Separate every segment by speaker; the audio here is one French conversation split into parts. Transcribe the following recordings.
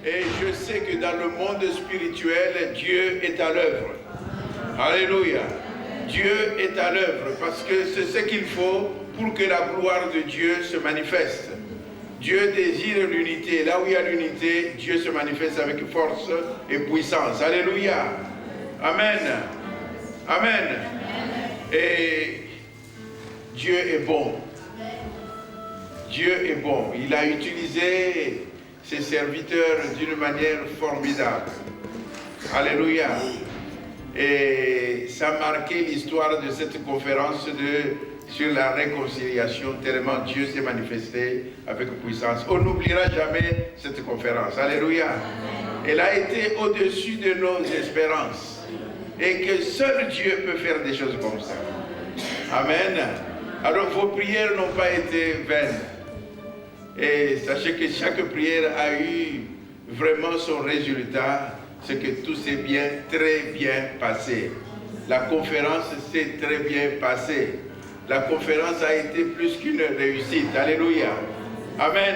Speaker 1: Et je sais que dans le monde spirituel, Dieu est à l'œuvre. Alléluia. Dieu est à l'œuvre parce que c'est ce qu'il faut pour que la gloire de Dieu se manifeste. Dieu désire l'unité. Là où il y a l'unité, Dieu se manifeste avec force et puissance. Alléluia. Amen. Amen. Et Dieu est bon. Dieu est bon. Il a utilisé ses serviteurs d'une manière formidable. Alléluia. Et ça a marqué l'histoire de cette conférence sur la réconciliation, tellement Dieu s'est manifesté avec puissance. On n'oubliera jamais cette conférence. Alléluia. Elle a été au-dessus de nos espérances. Et que seul Dieu peut faire des choses comme ça. Amen. Alors vos prières n'ont pas été vaines. Et sachez que chaque prière a eu vraiment son résultat. C'est que tout s'est très bien passé. La conférence s'est très bien passée. La conférence a été plus qu'une réussite. Alléluia. Amen.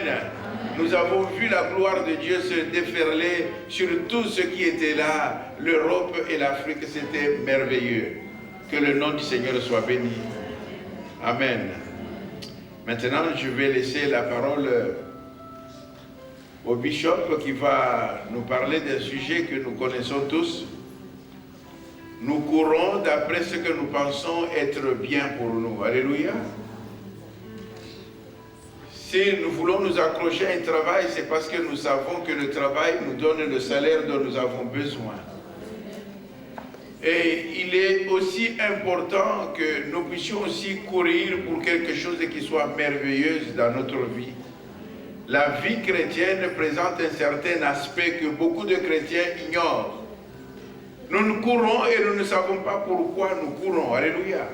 Speaker 1: Nous avons vu la gloire de Dieu se déferler sur tout ce qui était là. L'Europe et l'Afrique, c'était merveilleux. Que le nom du Seigneur soit béni. Amen. Maintenant, je vais laisser la parole au bishop qui va nous parler d'un sujet que nous connaissons tous. Nous courons d'après ce que nous pensons être bien pour nous. Alléluia. Si nous voulons nous accrocher à un travail, c'est parce que nous savons que le travail nous donne le salaire dont nous avons besoin. Et il est aussi important que nous puissions aussi courir pour quelque chose qui soit merveilleuse dans notre vie. La vie chrétienne présente un certain aspect que beaucoup de chrétiens ignorent. Nous courons et nous ne savons pas pourquoi nous courons. Alléluia.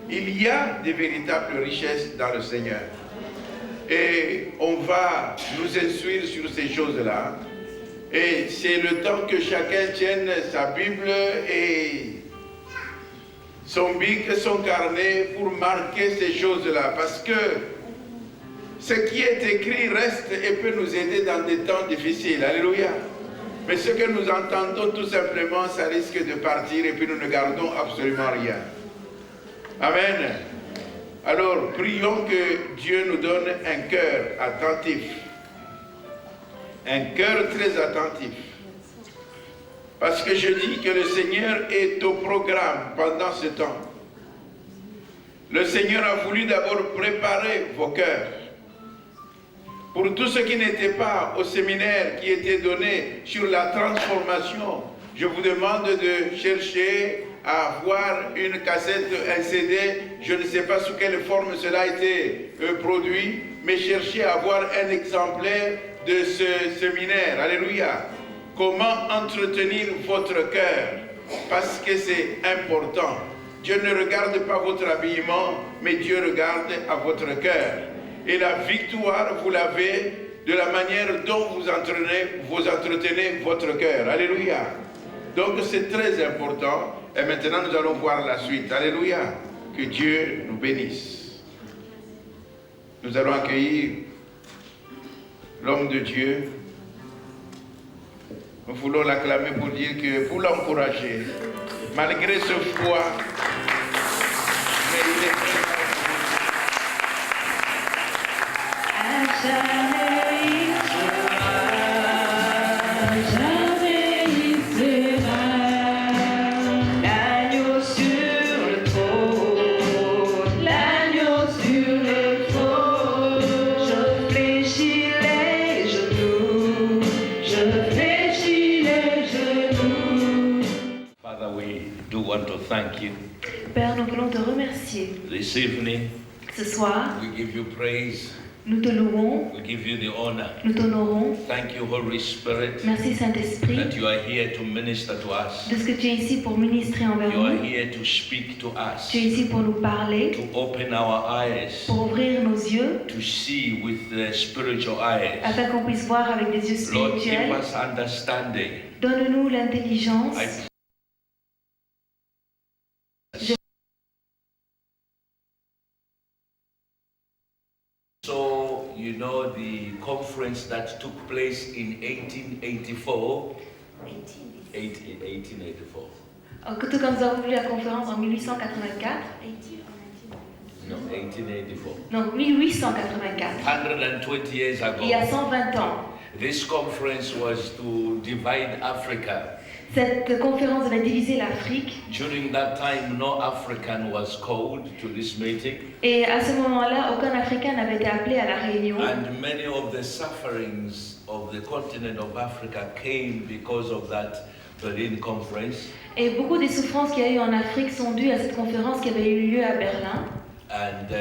Speaker 1: Il y a des véritables richesses dans le Seigneur. Et on va nous instruire sur ces choses-là. Et c'est le temps que chacun tienne sa Bible et son bic, son carnet pour marquer ces choses-là. Parce que ce qui est écrit reste et peut nous aider dans des temps difficiles. Alléluia. Mais ce que nous entendons tout simplement, ça risque de partir et puis nous ne gardons absolument rien. Amen. Alors, prions que Dieu nous donne un cœur attentif. Un cœur très attentif. Parce que je dis que le Seigneur est au programme pendant ce temps. Le Seigneur a voulu d'abord préparer vos cœurs. Pour tous ceux qui n'étaient pas au séminaire qui était donné sur la transformation, je vous demande de chercher à avoir une cassette, un CD, je ne sais pas sous quelle forme cela a été produit, mais cherchez à avoir un exemplaire de ce séminaire. Alléluia. Comment entretenir votre cœur? Parce que c'est important. Dieu ne regarde pas votre habillement, mais Dieu regarde à votre cœur. Et la victoire, vous l'avez de la manière dont vous entretenez votre cœur. Alléluia. Donc c'est très important. Et maintenant nous allons voir la suite. Alléluia. Que Dieu nous bénisse. Nous allons accueillir l'homme de Dieu. Nous voulons l'acclamer pour dire que, pour l'encourager, malgré ce froid, mais il est prêt
Speaker 2: Thank you.
Speaker 3: Père, nous voulons te remercier.
Speaker 2: This evening,
Speaker 3: Ce soir,
Speaker 2: we give you praise.
Speaker 3: nous te louons,
Speaker 2: We give you the honor.
Speaker 3: nous t'honorons.
Speaker 2: Thank you, Holy Spirit,
Speaker 3: Merci Saint-Esprit
Speaker 2: that you are here to minister to us.
Speaker 3: de ce que tu es ici pour ministrer envers
Speaker 2: You are
Speaker 3: nous.
Speaker 2: here to speak to us,
Speaker 3: Tu es ici pour nous parler,
Speaker 2: to open our eyes,
Speaker 3: pour ouvrir nos yeux,
Speaker 2: to see with the spiritual eyes.
Speaker 3: afin qu'on puisse voir avec des yeux
Speaker 2: Lord, give
Speaker 3: spirituels.
Speaker 2: us understanding.
Speaker 3: Donne-nous l'intelligence.
Speaker 2: So you you know the conference that took place in 1884. 1884.
Speaker 3: Tout comme nous avons vu la conférence en 1884,
Speaker 2: No, 1884.
Speaker 3: donc 1884,
Speaker 2: 120 years
Speaker 3: il y a
Speaker 2: ago.
Speaker 3: 120 ans.
Speaker 2: This conference was to divide Africa.
Speaker 3: Cette conférence devait diviser l'Afrique.
Speaker 2: During that time, no African was called to this meeting,
Speaker 3: Et à ce moment-là, aucun Africain n'avait été appelé à la réunion.
Speaker 2: and many of the sufferings of the continent of Africa came because of that Berlin conference.
Speaker 3: Et beaucoup des souffrances qu'il y a eu en Afrique sont dues à cette conférence qui avait eu lieu à Berlin.
Speaker 2: And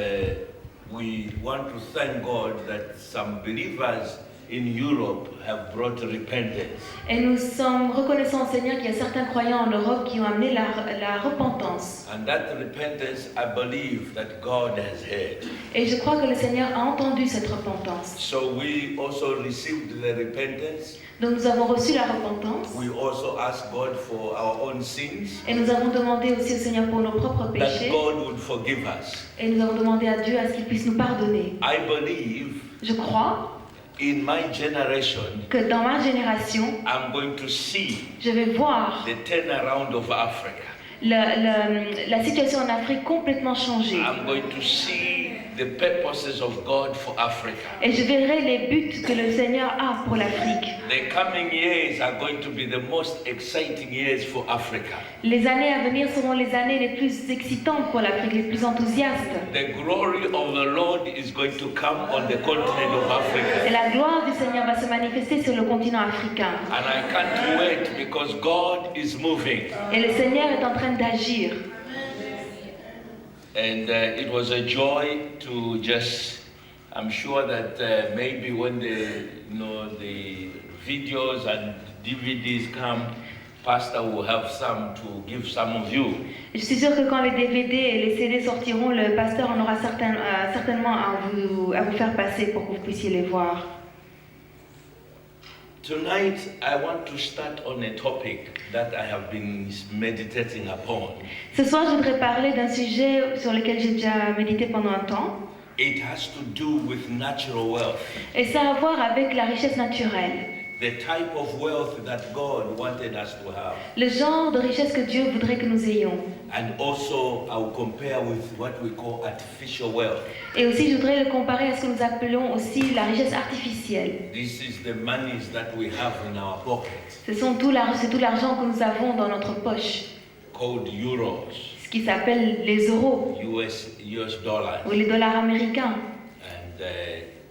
Speaker 2: we want to thank God that some believers in Europe have brought repentance.
Speaker 3: Et nous sommes reconnaissants au Seigneur qu'il y a certains croyants en Europe qui ont amené la repentance.
Speaker 2: And that repentance, I believe that God has heard.
Speaker 3: Et je crois que le Seigneur a entendu cette repentance.
Speaker 2: So we also received the repentance.
Speaker 3: Donc nous avons reçu la repentance.
Speaker 2: We also asked God for our own sins,
Speaker 3: Et nous avons demandé aussi au Seigneur pour nos propres
Speaker 2: that
Speaker 3: péchés.
Speaker 2: God would forgive us.
Speaker 3: Et nous avons demandé à Dieu à ce qu'il puisse nous pardonner.
Speaker 2: I believe
Speaker 3: Je crois
Speaker 2: in my generation,
Speaker 3: que dans ma génération,
Speaker 2: I'm going to see
Speaker 3: je vais voir
Speaker 2: the turnaround of Africa.
Speaker 3: la situation en Afrique complètement changer.
Speaker 2: I'm going to see the purposes of God for Africa.
Speaker 3: Et je verrai les buts que le Seigneur a pour l'Afrique.
Speaker 2: The coming years are going to be the most exciting years for Africa.
Speaker 3: Les années à venir seront les années les plus excitantes pour l'Afrique, les plus enthousiastes.
Speaker 2: The glory of the Lord is going to come on the continent of Africa.
Speaker 3: Et la gloire du Seigneur va se manifester sur le continent africain.
Speaker 2: And I can't wait because God is moving.
Speaker 3: Et le Seigneur est en train d'agir.
Speaker 2: And it was a joy to just, I'm sure that maybe when the videos and DVDs come, Pastor will have some to give some of you.
Speaker 3: Je suis sûre que quand les DVD et les CD sortiront, le pasteur en aura certainement à vous faire passer pour que vous puissiez les voir.
Speaker 2: Tonight, I want to start on a topic that I have been meditating upon.
Speaker 3: Ce soir, je voudrais parler d'un sujet sur lequel j'ai déjà médité pendant un temps.
Speaker 2: It has to do with natural wealth,
Speaker 3: Et ça a à voir avec la richesse naturelle.
Speaker 2: the type of wealth that God wanted us to have.
Speaker 3: Le genre de richesse que Dieu voudrait que nous ayons.
Speaker 2: And also, I will compare with what we call artificial wealth.
Speaker 3: Et aussi, je voudrais le comparer à ce que nous appelons aussi la richesse artificielle.
Speaker 2: This is the monies that we have in our pockets,
Speaker 3: C'est tout l'argent que nous avons dans notre poche,
Speaker 2: called euros,
Speaker 3: ce qui s'appelle les euros
Speaker 2: US dollars,
Speaker 3: ou les dollars américains.
Speaker 2: and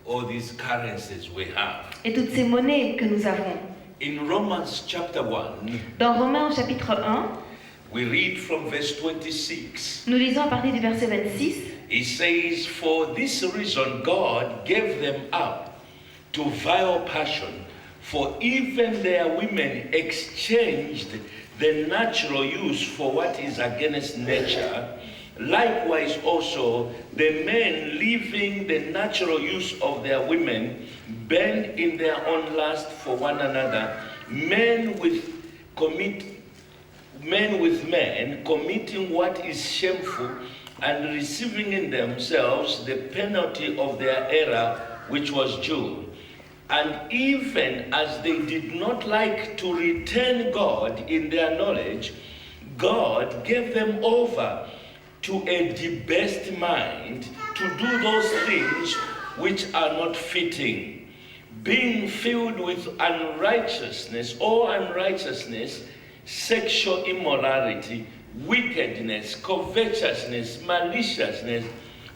Speaker 2: all these currencies we have.
Speaker 3: Et toutes ces monnaies que nous avons.
Speaker 2: In Romans chapter 1,
Speaker 3: Dans Romains au chapitre 1,
Speaker 2: we read from verse 26.
Speaker 3: nous lisons à partir du verset 26.
Speaker 2: It says, "For this reason God gave them up to vile passion, for even their women exchanged the natural use for what is against nature. Likewise also the men, leaving the natural use of their women, bend in their own lust for one another, men with men, committing what is shameful, and receiving in themselves the penalty of their error, which was due. And even as they did not like to return God in their knowledge, God gave them over to a debased mind to do those things which are not fitting, being filled with unrighteousness, sexual immorality, wickedness, covetousness, maliciousness,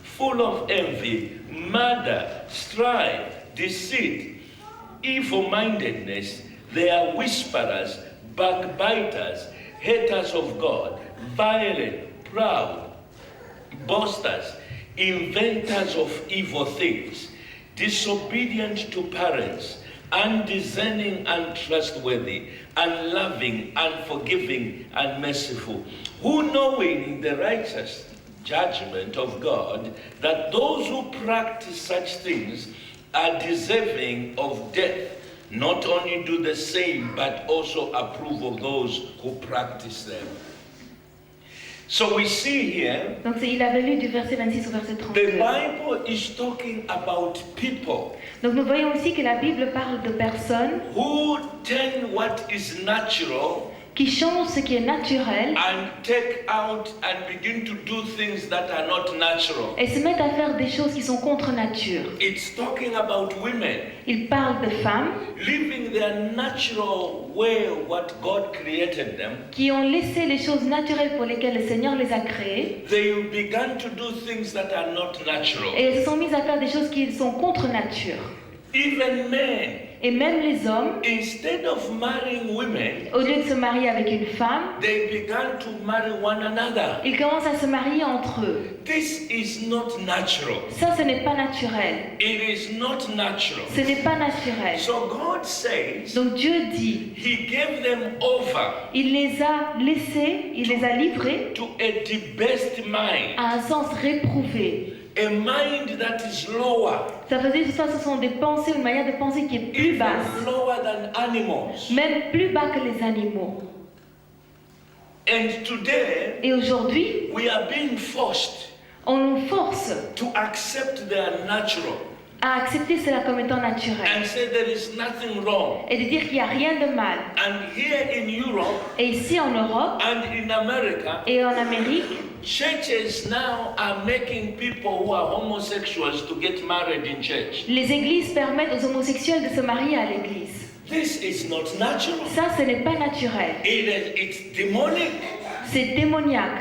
Speaker 2: full of envy, murder, strife, deceit, evil-mindedness. They are whisperers, backbiters, haters of God, violent, proud, boasters, inventors of evil things, disobedient to parents, undiscerning, untrustworthy, unloving, unforgiving, unmerciful, who, knowing the righteous judgment of God, that those who practice such things are deserving of death, not only do the same, but also approve of those who practice them. So we see here,
Speaker 3: Donc il avait lu du verset 26 au verset
Speaker 2: the
Speaker 3: 32.
Speaker 2: Bible is talking about people
Speaker 3: Donc nous voyons aussi que la Bible parle de personnes
Speaker 2: who turn what is natural
Speaker 3: qui changent ce qui est naturel
Speaker 2: and take out and begin to do things that are not natural.
Speaker 3: et se mettent à faire des choses qui sont contre nature.
Speaker 2: It's talking about women
Speaker 3: Il parle de femmes
Speaker 2: living their natural way of what God created them.
Speaker 3: qui ont laissé les choses naturelles pour lesquelles le Seigneur les a créées
Speaker 2: They began to do things that are not natural.
Speaker 3: et elles se sont mises à faire des choses qui sont contre nature.
Speaker 2: Even men,
Speaker 3: Et même les hommes,
Speaker 2: instead of marrying women,
Speaker 3: au lieu de se marier avec une femme,
Speaker 2: they began to marry one another.
Speaker 3: ils commencent à se marier entre eux.
Speaker 2: This is not natural.
Speaker 3: Ça, ce n'est pas naturel.
Speaker 2: It is not natural.
Speaker 3: Ce n'est pas naturel.
Speaker 2: So God says
Speaker 3: Donc Dieu dit,
Speaker 2: He gave them over
Speaker 3: il les a laissés, il les a livrés
Speaker 2: to a debased mind,
Speaker 3: à un sens réprouvé.
Speaker 2: a mind that is lower,
Speaker 3: Ça veut dire que ce sont des pensées, une manière de penser qui est plus
Speaker 2: even
Speaker 3: basse,
Speaker 2: lower than animals.
Speaker 3: même plus bas que les animaux.
Speaker 2: And today,
Speaker 3: Et aujourd'hui,
Speaker 2: we are being forced
Speaker 3: on nous force
Speaker 2: to accept their natural
Speaker 3: à accepter cela comme étant naturel
Speaker 2: and say there is nothing wrong.
Speaker 3: et de dire qu'il n'y a rien de mal.
Speaker 2: And here in Europe
Speaker 3: Et ici en Europe
Speaker 2: and in America,
Speaker 3: et en Amérique,
Speaker 2: churches now are making people who are homosexuals to get married in church.
Speaker 3: les églises permettent aux homosexuels de se marier à l'église.
Speaker 2: This is not natural.
Speaker 3: Ça, ce n'est pas naturel.
Speaker 2: It's demonic.
Speaker 3: C'est démoniaque.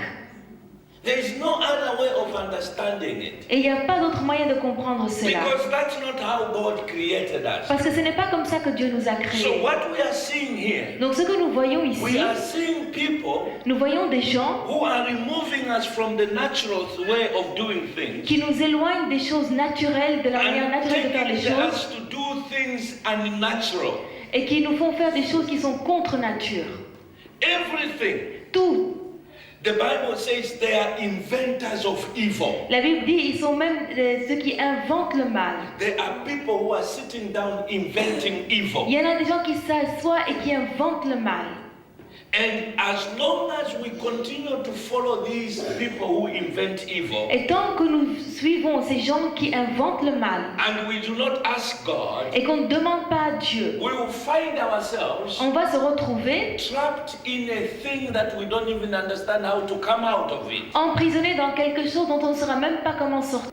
Speaker 2: There is no other way of understanding it.
Speaker 3: Et il n'y a pas d'autre moyen de comprendre cela.
Speaker 2: Because that's not how God created us.
Speaker 3: Parce que ce n'est pas comme ça que Dieu nous a
Speaker 2: So
Speaker 3: créés.
Speaker 2: what we are seeing here,
Speaker 3: Donc ce que nous voyons ici,
Speaker 2: we are seeing people
Speaker 3: nous voyons des gens
Speaker 2: who are removing us from the natural way of doing things
Speaker 3: qui nous éloignent des choses naturelles, de la manière
Speaker 2: and
Speaker 3: naturelle de faire les
Speaker 2: taking
Speaker 3: choses,
Speaker 2: us to do things unnatural.
Speaker 3: et qui nous font faire des choses qui sont contre nature.
Speaker 2: Everything.
Speaker 3: Tout.
Speaker 2: The Bible says they are inventors of evil.
Speaker 3: La Bible dit ils sont même ceux qui inventent le mal.
Speaker 2: There are people who are sitting down inventing
Speaker 3: Il
Speaker 2: evil.
Speaker 3: y en a des gens qui s'assoient et qui inventent le mal.
Speaker 2: And as long as we continue to follow these people who invent evil,
Speaker 3: Et tant que nous suivons ces gens qui inventent le mal
Speaker 2: and we do not ask God,
Speaker 3: et qu'on ne demande pas à Dieu,
Speaker 2: we will find ourselves
Speaker 3: on va se retrouver
Speaker 2: trapped in a thing that we don't even understand how to come out of it.
Speaker 3: emprisonnés dans quelque chose dont on ne saura même pas comment sortir.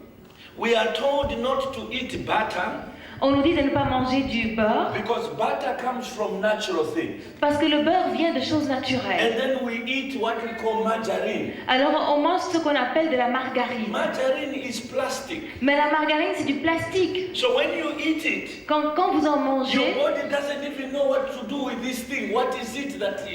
Speaker 2: We are told not to eat butter
Speaker 3: On nous dit de ne pas manger du beurre
Speaker 2: because butter comes from natural things.
Speaker 3: parce que le beurre vient de choses naturelles.
Speaker 2: And then we eat what we call margarine.
Speaker 3: Alors on mange ce qu'on appelle de la margarine.
Speaker 2: Margarine is plastic.
Speaker 3: Mais la margarine c'est du plastique.
Speaker 2: So when you eat it,
Speaker 3: Quand vous en
Speaker 2: your
Speaker 3: mangez,
Speaker 2: body doesn't even know what to do with this thing. What is it that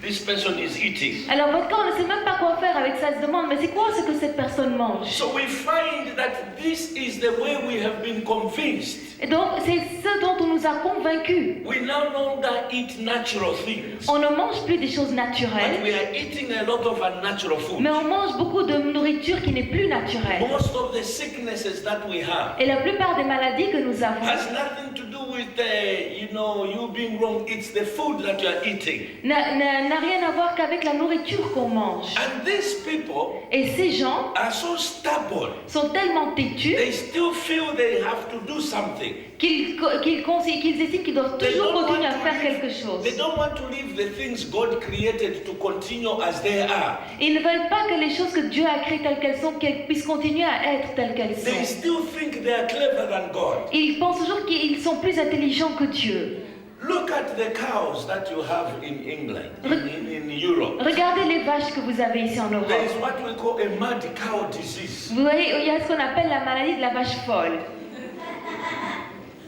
Speaker 2: this person is eating?
Speaker 3: alors votre corps ne sait même pas quoi faire avec ça. Il se demande mais c'est quoi ce que cette personne mange?
Speaker 2: So we find that this is the way we have been convinced.
Speaker 3: Et donc c'est ce dont on nous a convaincus.
Speaker 2: We no longer eat natural things,
Speaker 3: On ne mange plus des choses
Speaker 2: but
Speaker 3: naturelles,
Speaker 2: we are eating a lot of unnatural food.
Speaker 3: mais on mange beaucoup de nourriture qui n'est plus naturelle.
Speaker 2: Most of the sicknesses that we have
Speaker 3: Et la plupart des maladies que nous avons
Speaker 2: has nothing to do with you being wrong. It's the food that you are eating.
Speaker 3: n'a rien à voir qu'avec la nourriture qu'on mange.
Speaker 2: And these people
Speaker 3: Et ces gens
Speaker 2: are so stubborn.
Speaker 3: sont tellement têtus
Speaker 2: They still feel they have to do something.
Speaker 3: qu'ils estiment qu'ils doivent
Speaker 2: They
Speaker 3: toujours
Speaker 2: don't want
Speaker 3: continuer à
Speaker 2: to
Speaker 3: faire
Speaker 2: leave-
Speaker 3: quelque chose.
Speaker 2: They don't want to leave the things God created to continue as they are.
Speaker 3: Ils ne veulent pas que les choses que Dieu a créées telles qu'elles sont, qu'elles puissent continuer à être telles qu'elles
Speaker 2: They
Speaker 3: sont.
Speaker 2: still think they are clever than God.
Speaker 3: Ils pensent toujours qu'ils sont plus intelligents que Dieu.
Speaker 2: Look at the cows that you have in England, in Europe.
Speaker 3: Regardez les vaches que vous avez ici en
Speaker 2: There is
Speaker 3: Europe.
Speaker 2: what we call a mad cow disease.
Speaker 3: Vous voyez, il y a ce qu'on appelle la maladie de la vache folle.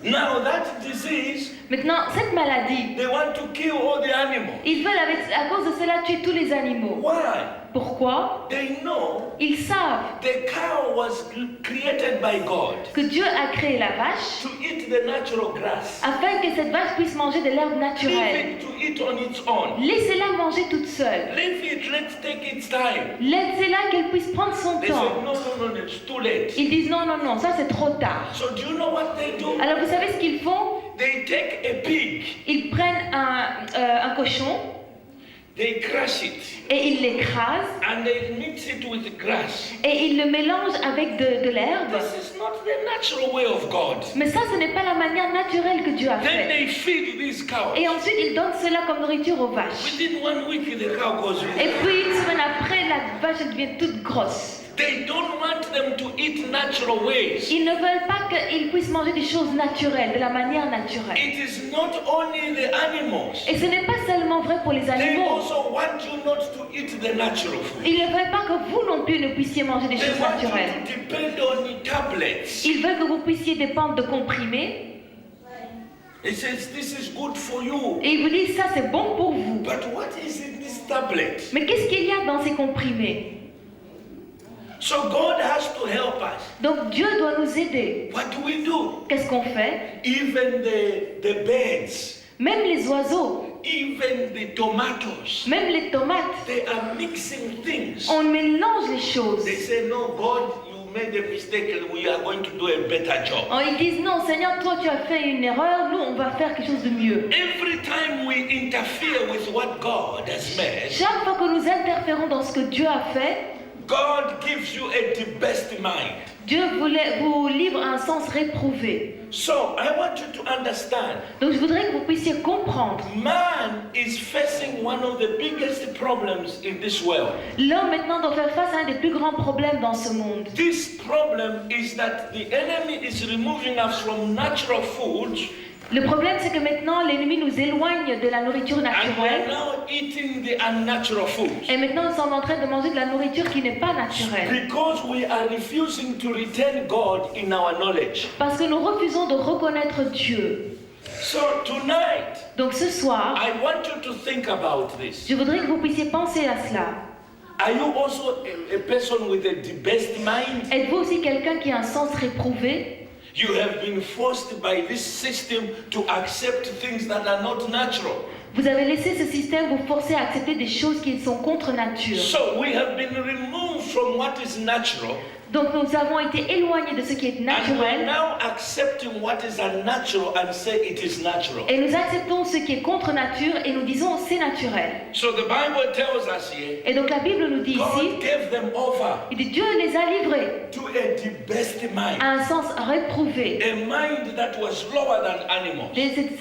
Speaker 2: Now that disease,
Speaker 3: Maintenant, cette maladie,
Speaker 2: they want to kill all the animals.
Speaker 3: ils veulent à cause de cela tuer tous les animaux.
Speaker 2: Why?
Speaker 3: Pourquoi?
Speaker 2: They know
Speaker 3: Ils savent
Speaker 2: the cow was created by God
Speaker 3: que Dieu a créé la vache
Speaker 2: to eat the natural grass.
Speaker 3: afin que cette vache puisse manger de l'herbe naturelle.
Speaker 2: Leave it to eat on its own.
Speaker 3: Laissez-la manger toute seule.
Speaker 2: Leave it, let's take its time.
Speaker 3: Laissez-la qu'elle puisse prendre son
Speaker 2: They said,
Speaker 3: temps.
Speaker 2: no, it's too late.
Speaker 3: Ils disent non, non, non, ça c'est trop tard.
Speaker 2: So do you know what they do?
Speaker 3: Alors vous savez ce qu'ils font?
Speaker 2: They take a pig,
Speaker 3: Ils prennent un cochon,
Speaker 2: they crush it
Speaker 3: et ils l'écrasent
Speaker 2: and they mix it with grass.
Speaker 3: et ils le mélangent avec de l'herbe.
Speaker 2: This is not the natural way of God.
Speaker 3: Mais ça, ce n'est pas la manière naturelle que Dieu a
Speaker 2: Then
Speaker 3: fait.
Speaker 2: they feed these cows.
Speaker 3: Et ensuite, ils donnent cela comme nourriture aux vaches.
Speaker 2: Within 1 week, the cow goes
Speaker 3: Et
Speaker 2: with.
Speaker 3: puis, une semaine après, la vache elle devient toute grosse.
Speaker 2: They don't want them to eat natural ways.
Speaker 3: Ils ne veulent pas qu'ils puissent manger des choses naturelles, de la manière naturelle.
Speaker 2: It is not only the animals.
Speaker 3: Et ce n'est pas seulement vrai pour les
Speaker 2: They
Speaker 3: animaux.
Speaker 2: also want you not to eat the natural food.
Speaker 3: Ils ne veulent pas que vous non plus ne puissiez manger des
Speaker 2: They
Speaker 3: choses
Speaker 2: want you
Speaker 3: naturelles.
Speaker 2: to depend on the tablets.
Speaker 3: Ils veulent que vous puissiez dépendre de comprimés.
Speaker 2: It says this is good for you.
Speaker 3: Et ils vous disent, ça c'est bon pour vous.
Speaker 2: But what is in this tablet?
Speaker 3: Mais qu'est-ce qu'il y a dans ces comprimés?
Speaker 2: So God has to help us.
Speaker 3: Donc Dieu doit nous aider.
Speaker 2: What do we do?
Speaker 3: Qu'est-ce qu'on fait?
Speaker 2: Even the birds,
Speaker 3: Même les oiseaux,
Speaker 2: even the tomatoes,
Speaker 3: même les tomates,
Speaker 2: they are mixing things.
Speaker 3: on mélange les choses.
Speaker 2: They say, no, God, you made a mistake and we are going to do a better job.
Speaker 3: Oh, ils disent, non Seigneur, toi tu as fait une erreur, nous on va faire quelque chose de mieux.
Speaker 2: Every time we interfere with what God has made,
Speaker 3: Chaque fois que nous interférons dans ce que Dieu a fait,
Speaker 2: God gives you the best mind.
Speaker 3: Dieu vous livre un sens réprouvé.
Speaker 2: So I want you to understand,
Speaker 3: Donc je voudrais que vous puissiez comprendre.
Speaker 2: man is facing one of the biggest problems in this world.
Speaker 3: L'homme maintenant doit faire face à un des plus grands problèmes dans ce monde.
Speaker 2: This problem is that the enemy is removing us from natural foods
Speaker 3: Le problème c'est que maintenant l'ennemi nous éloigne de la nourriture
Speaker 2: and we are
Speaker 3: naturelle.
Speaker 2: now eating the unnatural foods.
Speaker 3: Et maintenant nous sommes en train de manger de la nourriture qui n'est pas naturelle.
Speaker 2: Because we are refusing to retain God in our knowledge.
Speaker 3: Parce que nous refusons de reconnaître Dieu.
Speaker 2: So tonight,
Speaker 3: Donc ce soir,
Speaker 2: I want you to think about this.
Speaker 3: je voudrais que vous puissiez penser à cela.
Speaker 2: Are you also a person with the best mind?
Speaker 3: Êtes-vous aussi quelqu'un qui a un sens réprouvé?
Speaker 2: You have been forced by this system to accept things that are not natural.
Speaker 3: Vous avez laissé ce système vous forcer à accepter des choses qui sont contre nature.
Speaker 2: So we have been removed from what is natural
Speaker 3: Donc nous avons été éloignés de ce qui est
Speaker 2: and we are
Speaker 3: naturel
Speaker 2: now accepting what is unnatural and say it is natural.
Speaker 3: et nous acceptons ce qui est contre nature et nous disons c'est naturel.
Speaker 2: So the Bible tells us here,
Speaker 3: Et donc la Bible nous dit ici,
Speaker 2: God gave them over
Speaker 3: il dit Dieu les a livrés
Speaker 2: to the best mind,
Speaker 3: à un sens réprouvé.
Speaker 2: a mind that was lower than animals.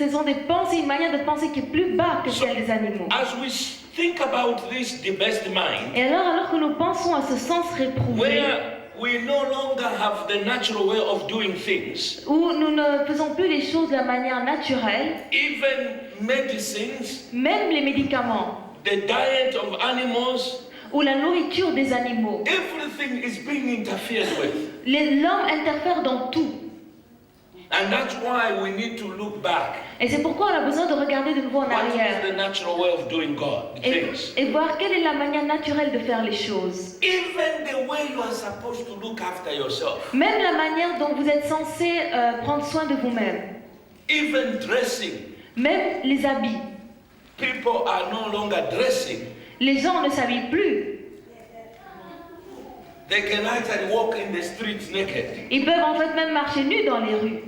Speaker 3: Ce sont des pensées, une manière de penser qui est plus bas que celle des animaux.
Speaker 2: As we think about this, the best mind,
Speaker 3: Et alors que nous pensons à ce sens réprouvé,
Speaker 2: where we no longer have the natural way of doing things,
Speaker 3: où nous ne faisons plus les choses de la manière naturelle,
Speaker 2: even medicines,
Speaker 3: même les médicaments
Speaker 2: the diet of animals,
Speaker 3: ou la nourriture des animaux,
Speaker 2: everything is being interfered with.
Speaker 3: l'homme interfère dans tout.
Speaker 2: And that's why we need to look back.
Speaker 3: Et c'est pourquoi on a besoin de regarder de nouveau en
Speaker 2: What
Speaker 3: arrière
Speaker 2: is the natural way of doing God? Things.
Speaker 3: et voir quelle est la manière naturelle de faire les choses.
Speaker 2: Even the way you are supposed to look after yourself.
Speaker 3: Même la manière dont vous êtes censé prendre soin de vous-même.
Speaker 2: Even dressing.
Speaker 3: Même les habits.
Speaker 2: People are no longer dressing.
Speaker 3: Les gens ne s'habillent plus.
Speaker 2: They can actually walk in the streets naked.
Speaker 3: Ils peuvent en fait même marcher nus dans les rues.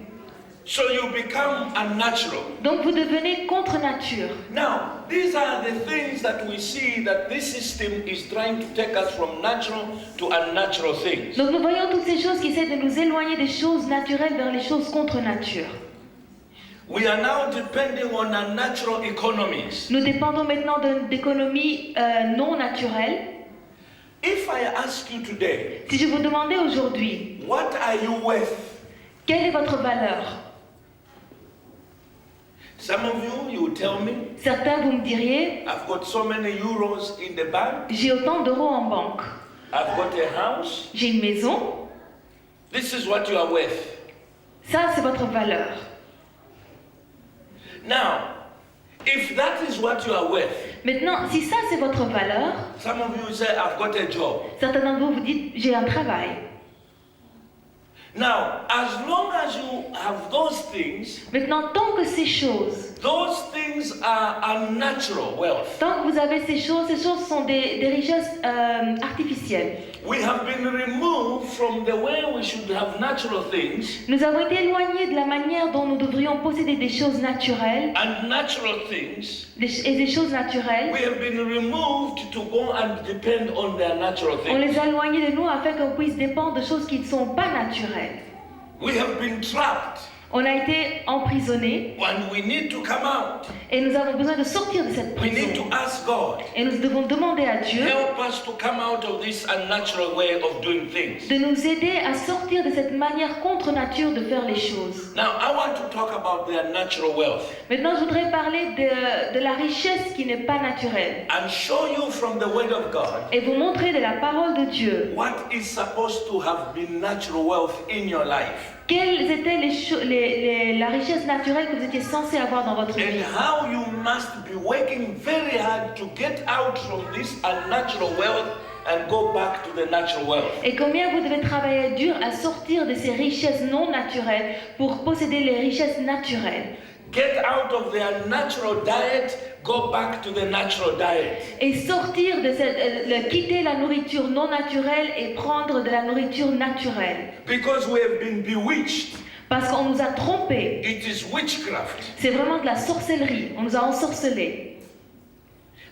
Speaker 2: So you become unnatural.
Speaker 3: Donc vous devenez contre nature.
Speaker 2: Now, these are the things that we see that this system is trying to take us from natural to unnatural things.
Speaker 3: Donc nous voyons toutes ces choses qui essaient de nous éloigner des choses naturelles vers les choses contre nature.
Speaker 2: We are now depending on unnatural economies.
Speaker 3: Nous dépendons maintenant d'économies non naturelles.
Speaker 2: If I ask you today,
Speaker 3: Si je vous demandais aujourd'hui,
Speaker 2: what are you worth?
Speaker 3: quelle est votre valeur?
Speaker 2: Some of you will tell me,
Speaker 3: Certains, vous me diriez,
Speaker 2: I've got so many euros in the bank,
Speaker 3: j'ai autant d'euros en banque.
Speaker 2: I've got a house.
Speaker 3: J'ai une maison.
Speaker 2: This is what you are worth.
Speaker 3: Ça, c'est votre valeur.
Speaker 2: Now, if that is what you are worth,
Speaker 3: Maintenant, si ça, c'est votre valeur,
Speaker 2: some of you say, I've got a job.
Speaker 3: certains d'entre vous vous dites, j'ai un travail.
Speaker 2: Now, as long as you have those things,
Speaker 3: Maintenant, tant que ces choses
Speaker 2: those things are unnatural wealth.
Speaker 3: Tant que vous avez ces choses sont des richesses artificielles.
Speaker 2: We have been removed from the way we should have natural things,
Speaker 3: Nous avons été éloignés de la manière dont nous devrions posséder des choses naturelles
Speaker 2: and natural things,
Speaker 3: et des choses naturelles.
Speaker 2: we have been removed to go and depend on their natural
Speaker 3: On
Speaker 2: things.
Speaker 3: les a éloignés de nous afin qu'on puisse dépendre de choses qui ne sont pas naturelles.
Speaker 2: We have been trapped,
Speaker 3: On a été emprisonnés
Speaker 2: and we need to come out.
Speaker 3: et nous avons besoin de sortir de cette
Speaker 2: We need
Speaker 3: prison.
Speaker 2: to ask God,
Speaker 3: Et nous devons demander à Dieu
Speaker 2: help us to come out of this unnatural way of doing things.
Speaker 3: de nous aider à sortir de cette manière contre nature de faire les choses.
Speaker 2: Now, I want to talk about their natural wealth
Speaker 3: Maintenant, je voudrais parler de la richesse qui n'est pas naturelle
Speaker 2: and show you from the Word of God
Speaker 3: et vous montrer de la parole de Dieu
Speaker 2: what is supposed to have been natural wealth in your life
Speaker 3: quelles étaient la richesse naturelle que vous étiez censé avoir dans votre
Speaker 2: and
Speaker 3: vie.
Speaker 2: how you must be working very hard to get out from this unnatural wealth and go back to the natural wealth.
Speaker 3: Et combien vous devez travailler dur à sortir de ces richesses non naturelles pour posséder les richesses naturelles.
Speaker 2: Get out of the unnatural diet, go back to the natural diet.
Speaker 3: Et sortir de quitter la nourriture non naturelle et prendre de la nourriture naturelle.
Speaker 2: Because we have been bewitched.
Speaker 3: Parce qu'on nous a trompés.
Speaker 2: It is witchcraft.
Speaker 3: C'est vraiment de la sorcellerie. On nous a ensorcelés.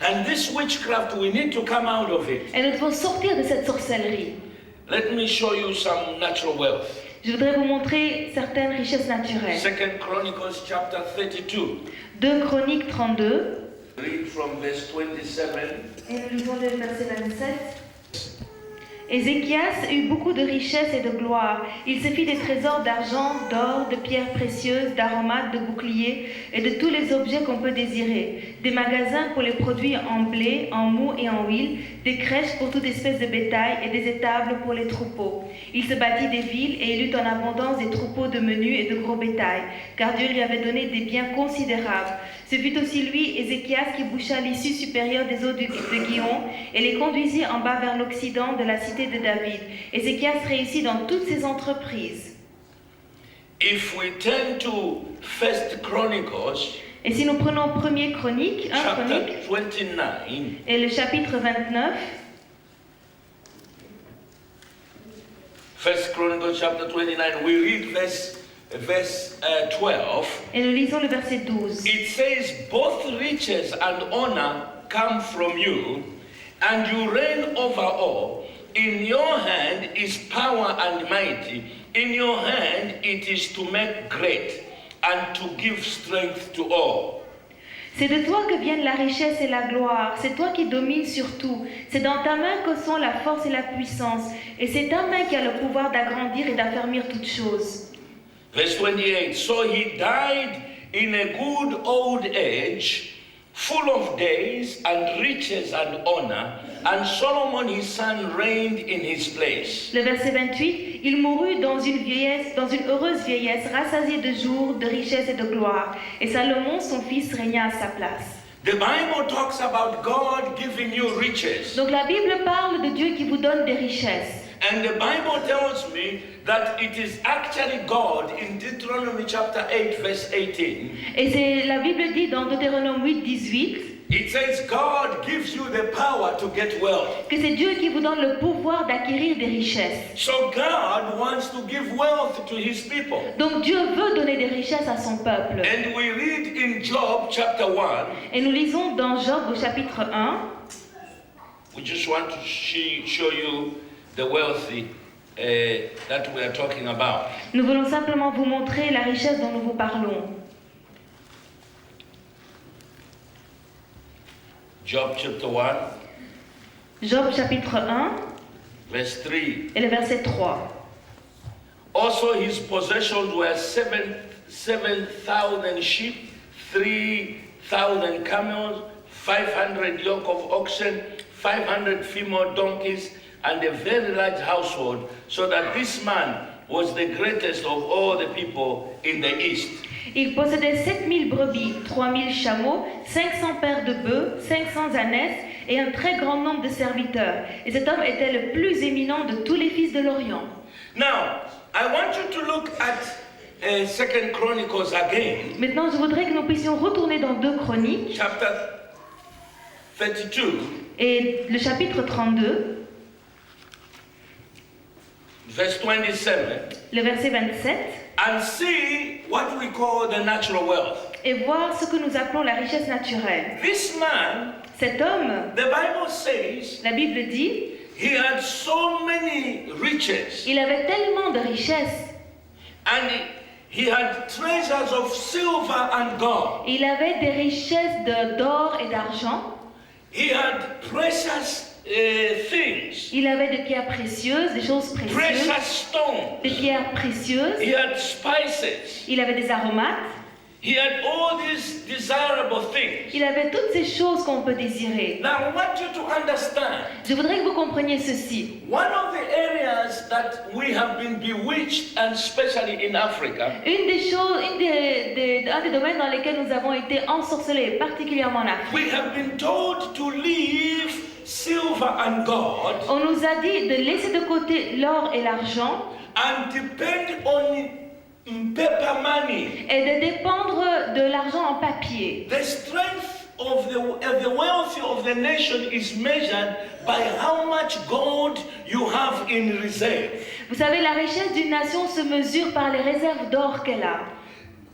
Speaker 2: And this witchcraft, we need to come out of it.
Speaker 3: Et nous devons sortir de cette sorcellerie.
Speaker 2: Let me show you some natural wealth.
Speaker 3: Je voudrais vous montrer certaines richesses naturelles.
Speaker 2: 2 Chronicles chapter 32.
Speaker 3: 2 Chroniques 32.
Speaker 2: Read from verse 27.
Speaker 3: Et nous lisons le verset 27. Ézéchias eut beaucoup de richesses et de gloire. Il se fit des trésors d'argent, d'or, de pierres précieuses, d'aromates, de boucliers et de tous les objets qu'on peut désirer. Des magasins pour les produits en blé, en mou et en huile, des crèches pour toute espèce de bétail et des étables pour les troupeaux. Il se bâtit des villes et il eut en abondance des troupeaux de menu et de gros bétail, car Dieu lui avait donné des biens considérables. Ce fut aussi lui, Ézéchias, qui boucha l'issue supérieure des eaux de Gihon et les conduisit en bas vers l'occident de la cité de David. Ézéchias réussit dans toutes ses entreprises.
Speaker 2: If we turn to 1 Chronicles
Speaker 3: Et si nous prenons 1er Chronique, 1
Speaker 2: chapter
Speaker 3: Chronique
Speaker 2: 29,
Speaker 3: et le chapitre 29,
Speaker 2: 1 Chronicles chapter 29, we read verse 12.
Speaker 3: et nous lisons le verset 12.
Speaker 2: It says, both riches and honor come from you, and you reign over all. In your hand is power and might. In your hand it is to make great and to give strength to all.
Speaker 3: C'est de toi que viennent la richesse et la gloire. C'est toi qui domines sur tout. C'est dans ta main que sont la force et la puissance. Et c'est ta main qui a le pouvoir d'agrandir et d'affermir toutes choses.
Speaker 2: Verse 28, so he died in a good old age, full of days and riches and honor, and Solomon his son reigned in his place.
Speaker 3: Le verset 28, il mourut dans une heureuse vieillesse, rassasié de jours, de richesse et de gloire. Et Salomon, son fils, régna à sa place.
Speaker 2: The Bible talks about God giving you riches.
Speaker 3: Donc la Bible parle de Dieu qui vous donne des richesses.
Speaker 2: And the Bible tells me that it is actually God in Deuteronomy chapter 8 verse 18.
Speaker 3: Et la Bible dit dans Deutéronome 8, 18,
Speaker 2: It says God gives you the power to get wealth.
Speaker 3: que c'est Dieu qui vous donne le pouvoir d'acquérir des richesses.
Speaker 2: So God wants to give wealth to his people.
Speaker 3: Donc Dieu veut donner des richesses à son peuple.
Speaker 2: And we read in Job chapter 1.
Speaker 3: Et nous lisons dans Job au chapitre 1.
Speaker 2: We just want to show you the wealthy that we are talking about.
Speaker 3: Nous voulons simplement vous montrer la richesse dont nous vous parlons.
Speaker 2: Job chapter 1,
Speaker 3: Job chapitre 1
Speaker 2: verse 3.
Speaker 3: et le verset 3.
Speaker 2: Also his possessions were 7,000 sheep, 3,000 camels, 500 yoke of oxen, 500 female donkeys, and a very large household, so that this man was the greatest of all the people in the east.
Speaker 3: Il possédait 7000 brebis, 3000 chameaux, 500 paires de bœufs, 500 ânesses et un très grand nombre de serviteurs. Et cet homme était le plus éminent de tous les fils de l'Orient.
Speaker 2: Now, I want you to look at Second Chronicles again,
Speaker 3: Maintenant, je voudrais que nous puissions retourner dans 2 Chroniques
Speaker 2: chapter 32,
Speaker 3: et le chapitre 32,
Speaker 2: verse 27,
Speaker 3: le verset 27,
Speaker 2: and see what we call the natural wealth.
Speaker 3: et voir ce que nous appelons la richesse naturelle.
Speaker 2: This man,
Speaker 3: Cet homme,
Speaker 2: the Bible says,
Speaker 3: la Bible dit,
Speaker 2: he had so many riches,
Speaker 3: il avait tellement de richesses.
Speaker 2: and he had treasures of silver and gold.
Speaker 3: Il avait des richesses d'or et d'argent.
Speaker 2: He had precious things,
Speaker 3: Il avait des pierres précieuses, des choses précieuses,
Speaker 2: precious stones.
Speaker 3: des pierres précieuses.
Speaker 2: He had spices.
Speaker 3: Il avait des aromates.
Speaker 2: He had all these desirable things.
Speaker 3: Il avait toutes ces choses qu'on peut désirer.
Speaker 2: Now, I want you to understand,
Speaker 3: Je voudrais que vous compreniez ceci.
Speaker 2: one of the areas that we have been bewitched, and especially in Africa,
Speaker 3: Une des choses, un des domaines dans lesquels nous avons été ensorcelés, particulièrement en Afrique.
Speaker 2: we have been told to leave silver and gold
Speaker 3: On nous a dit de laisser de côté l'or et l'argent
Speaker 2: and depend on paper money.
Speaker 3: et de dépendre de l'argent en papier.
Speaker 2: The strength of the wealth of the nation is measured by how much gold you have in reserve.
Speaker 3: Vous savez, la richesse d'une nation se mesure par les réserves d'or qu'elle a.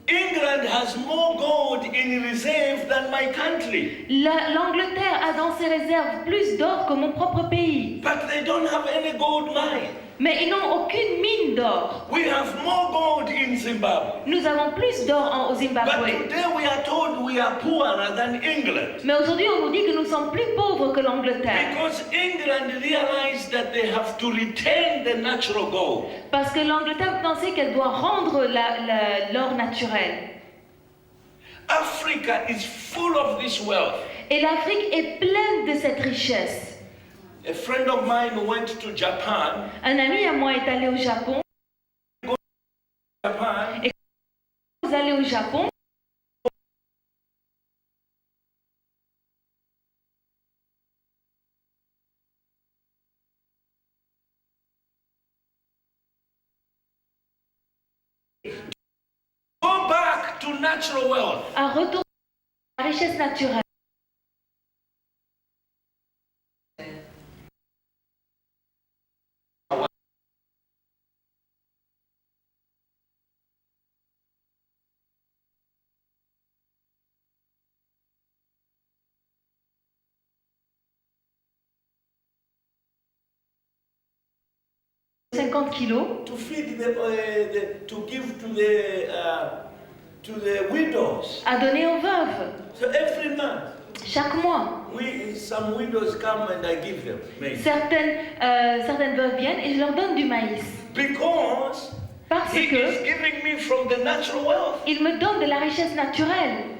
Speaker 2: England has more gold in reserve than my country,
Speaker 3: L'Angleterre a dans ses réserves plus d'or que mon propre pays.
Speaker 2: but they don't have any gold mine.
Speaker 3: Mais ils n'ont aucune mine d'or.
Speaker 2: We have more gold in Zimbabwe,
Speaker 3: Nous avons plus d'or au
Speaker 2: but
Speaker 3: Zimbabwe.
Speaker 2: today we are told we are poorer than England.
Speaker 3: Mais aujourd'hui, on nous dit que nous sommes plus pauvres que l'Angleterre.
Speaker 2: Because England realized that they have to retain the natural gold.
Speaker 3: Parce que l'Angleterre pensait qu'elle doit rendre l'or naturel.
Speaker 2: Africa is full of this wealth.
Speaker 3: Et l'Afrique est pleine de cette richesse.
Speaker 2: A friend of mine went to Japan.
Speaker 3: Un ami à moi est allé au Japon.
Speaker 2: Japan,
Speaker 3: Vous allez au Japon,
Speaker 2: go back to natural wealth.
Speaker 3: à retourner à la richesse naturelle. $50 kilos
Speaker 2: To feed to give to the widows.
Speaker 3: à donner aux veuves
Speaker 2: So every month,
Speaker 3: chaque mois.
Speaker 2: some widows come and I give them maize.
Speaker 3: Certaines veuves viennent et je leur donne du maïs.
Speaker 2: Because
Speaker 3: Parce
Speaker 2: he
Speaker 3: que
Speaker 2: is giving me from the natural wealth.
Speaker 3: ils me donnent de la richesse naturelle.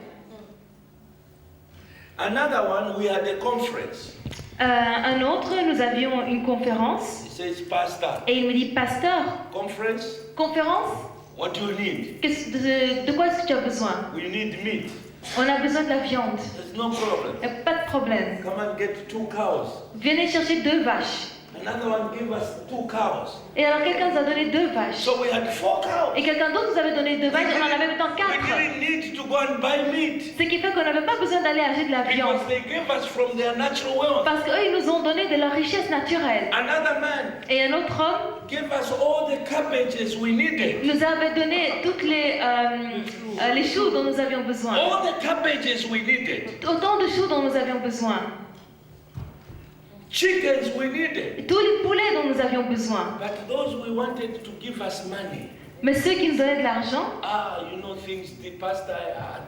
Speaker 2: Another one, we had a conference.
Speaker 3: Un autre, nous avions une conférence
Speaker 2: He says, Pastor,
Speaker 3: et il me dit, pasteur,
Speaker 2: conference,
Speaker 3: conférence,
Speaker 2: what do you need?
Speaker 3: de quoi est-ce que tu as besoin?
Speaker 2: We need meat.
Speaker 3: On a besoin de la viande.
Speaker 2: There's no problem.
Speaker 3: Il n'y a pas de problème.
Speaker 2: Come and get 2 cows.
Speaker 3: Venez chercher 2 vaches.
Speaker 2: Another one give us 2 cows.
Speaker 3: Et alors quelqu'un nous a donné 2 vaches.
Speaker 2: So we had 4 cows.
Speaker 3: Et quelqu'un d'autre nous avait donné 2 vaches et on en avait maintenant
Speaker 2: We
Speaker 3: 4.
Speaker 2: didn't need to go and buy meat.
Speaker 3: Ce qui fait qu'on n'avait pas besoin d'aller acheter de la viande.
Speaker 2: Because they gave us from their natural wealth.
Speaker 3: Parce qu'eux, ils nous ont donné de leur richesse naturelle.
Speaker 2: Another man
Speaker 3: Et un autre homme
Speaker 2: gave us all the cabbages we needed.
Speaker 3: nous avait donné toutes les choux dont nous avions besoin.
Speaker 2: All the cabbages we needed.
Speaker 3: Autant de choux dont nous avions besoin.
Speaker 2: Chickens we needed.
Speaker 3: Tous les poulets dont nous avions besoin.
Speaker 2: But those we wanted to give us money.
Speaker 3: Mais ceux qui nous donnaient de l'argent,
Speaker 2: You know things, the pastor,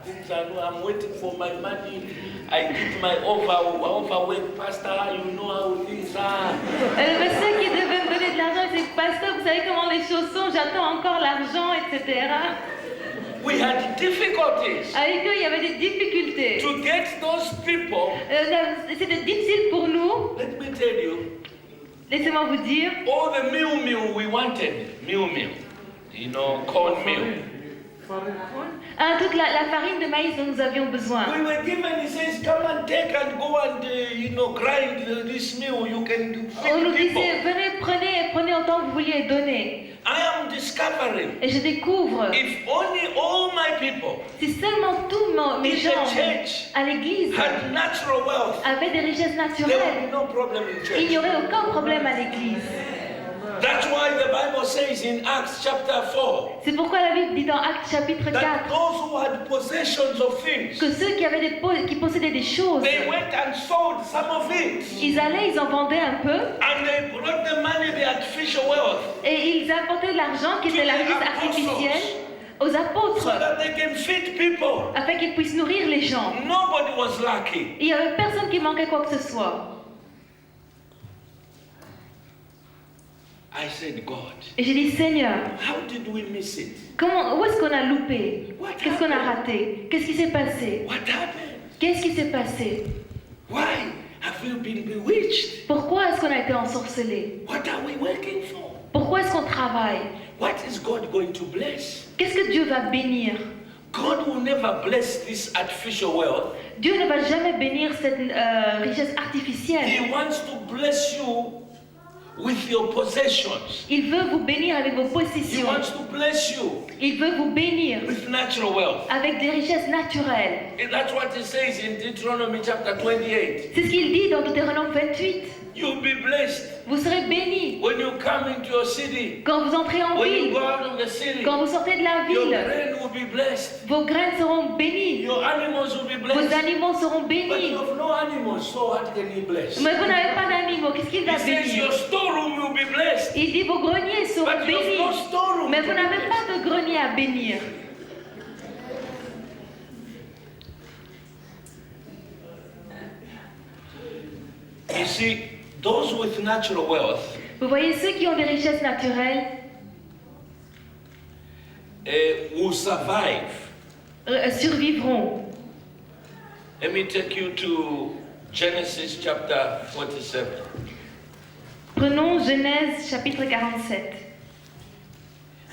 Speaker 2: things I know, I'm waiting for my money. I did my overweight pastor, you know how things are.
Speaker 3: mais ceux qui devaient me donner de l'argent, ils disaient, pasteur, vous savez comment les choses sont, j'attends encore l'argent, etc.
Speaker 2: We had difficulties
Speaker 3: Avec eux, il y avait des difficultés.
Speaker 2: to get those people.
Speaker 3: C'était difficile pour nous,
Speaker 2: Let me tell you,
Speaker 3: laissez-moi vous dire,
Speaker 2: all the meal we wanted, meal, you know, corn meal.
Speaker 3: toute la farine de maïs dont nous avions besoin.
Speaker 2: We were given, he says, come and take and go and grind this meal. You can
Speaker 3: On nous
Speaker 2: feed people.
Speaker 3: disait, venez, prenez autant que vous vouliez et donnez.
Speaker 2: I am discovering
Speaker 3: Et je découvre,
Speaker 2: if only all my people
Speaker 3: si seulement tous mes
Speaker 2: in
Speaker 3: gens
Speaker 2: the church
Speaker 3: à l'église
Speaker 2: had natural wealth,
Speaker 3: avaient des richesses
Speaker 2: there would
Speaker 3: naturelles,
Speaker 2: be no problem in
Speaker 3: il n'y
Speaker 2: church.
Speaker 3: aurait aucun problème à l'église.
Speaker 2: That's why the Bible says in Acts chapter 4
Speaker 3: C'est pourquoi la Bible dit dans Actes chapitre
Speaker 2: that
Speaker 3: 4
Speaker 2: those who had possessions of things,
Speaker 3: que ceux qui possédaient des choses,
Speaker 2: they went and sold some of it.
Speaker 3: ils allaient, ils en vendaient un peu
Speaker 2: And they brought the money, the artificial wealth,
Speaker 3: et ils apportaient de l'argent qui était la richesse artificielle aux apôtres
Speaker 2: so that they can feed people.
Speaker 3: afin qu'ils puissent nourrir les gens.
Speaker 2: Nobody was lacking.
Speaker 3: Il n'y avait personne qui manquait quoi que ce soit.
Speaker 2: I said, God,
Speaker 3: Et j'ai dit, Seigneur,
Speaker 2: how did we miss it?
Speaker 3: où est-ce qu'on a loupé?
Speaker 2: What
Speaker 3: Qu'est-ce qu'on a
Speaker 2: happened?
Speaker 3: raté? Qu'est-ce qui s'est passé?
Speaker 2: What happened?
Speaker 3: Qu'est-ce qui s'est passé?
Speaker 2: Why have you been bewitched?
Speaker 3: Pourquoi est-ce qu'on a été ensorcelé?
Speaker 2: What are we working for?
Speaker 3: Pourquoi est-ce qu'on travaille?
Speaker 2: What is God going to bless?
Speaker 3: Qu'est-ce que Dieu va bénir?
Speaker 2: God will never bless this artificial wealth.
Speaker 3: Dieu ne va jamais bénir cette richesse artificielle.
Speaker 2: He wants to bless you with your possessions.
Speaker 3: Il veut vous bénir avec vos
Speaker 2: He
Speaker 3: possessions.
Speaker 2: wants to bless you
Speaker 3: Il veut vous bénir
Speaker 2: with natural wealth.
Speaker 3: avec des richesses naturelles.
Speaker 2: And that's what he says in Deuteronomy chapter 28.
Speaker 3: C'est ce qu'il dit dans Deutéronome 28.
Speaker 2: You'll be blessed
Speaker 3: Vous serez bénis
Speaker 2: when you come into your city.
Speaker 3: quand vous entrez en
Speaker 2: When you
Speaker 3: ville,
Speaker 2: go out of the city,
Speaker 3: quand vous sortez de la
Speaker 2: your
Speaker 3: ville.
Speaker 2: grain will be blessed.
Speaker 3: Vos graines seront bénies.
Speaker 2: Your animals will be
Speaker 3: Vos
Speaker 2: blessed.
Speaker 3: animaux seront
Speaker 2: But
Speaker 3: bénis.
Speaker 2: you have no animals, so what can he bless?
Speaker 3: Mais vous n'avez pas d'animaux, qu'est-ce qu'il va
Speaker 2: He says your
Speaker 3: bénir?
Speaker 2: storeroom will be blessed.
Speaker 3: Il dit vos greniers seront
Speaker 2: But you have no
Speaker 3: bénis.
Speaker 2: storeroom.
Speaker 3: Mais
Speaker 2: to
Speaker 3: vous
Speaker 2: be
Speaker 3: n'avez
Speaker 2: blessed.
Speaker 3: pas de grenier à bénir.
Speaker 2: You see, those with natural wealth
Speaker 3: Vous voyez, ceux qui ont des richesses naturelles
Speaker 2: will survive.
Speaker 3: Survivront.
Speaker 2: Let me take you to Genesis chapter 47.
Speaker 3: Prenons Genèse chapitre 47.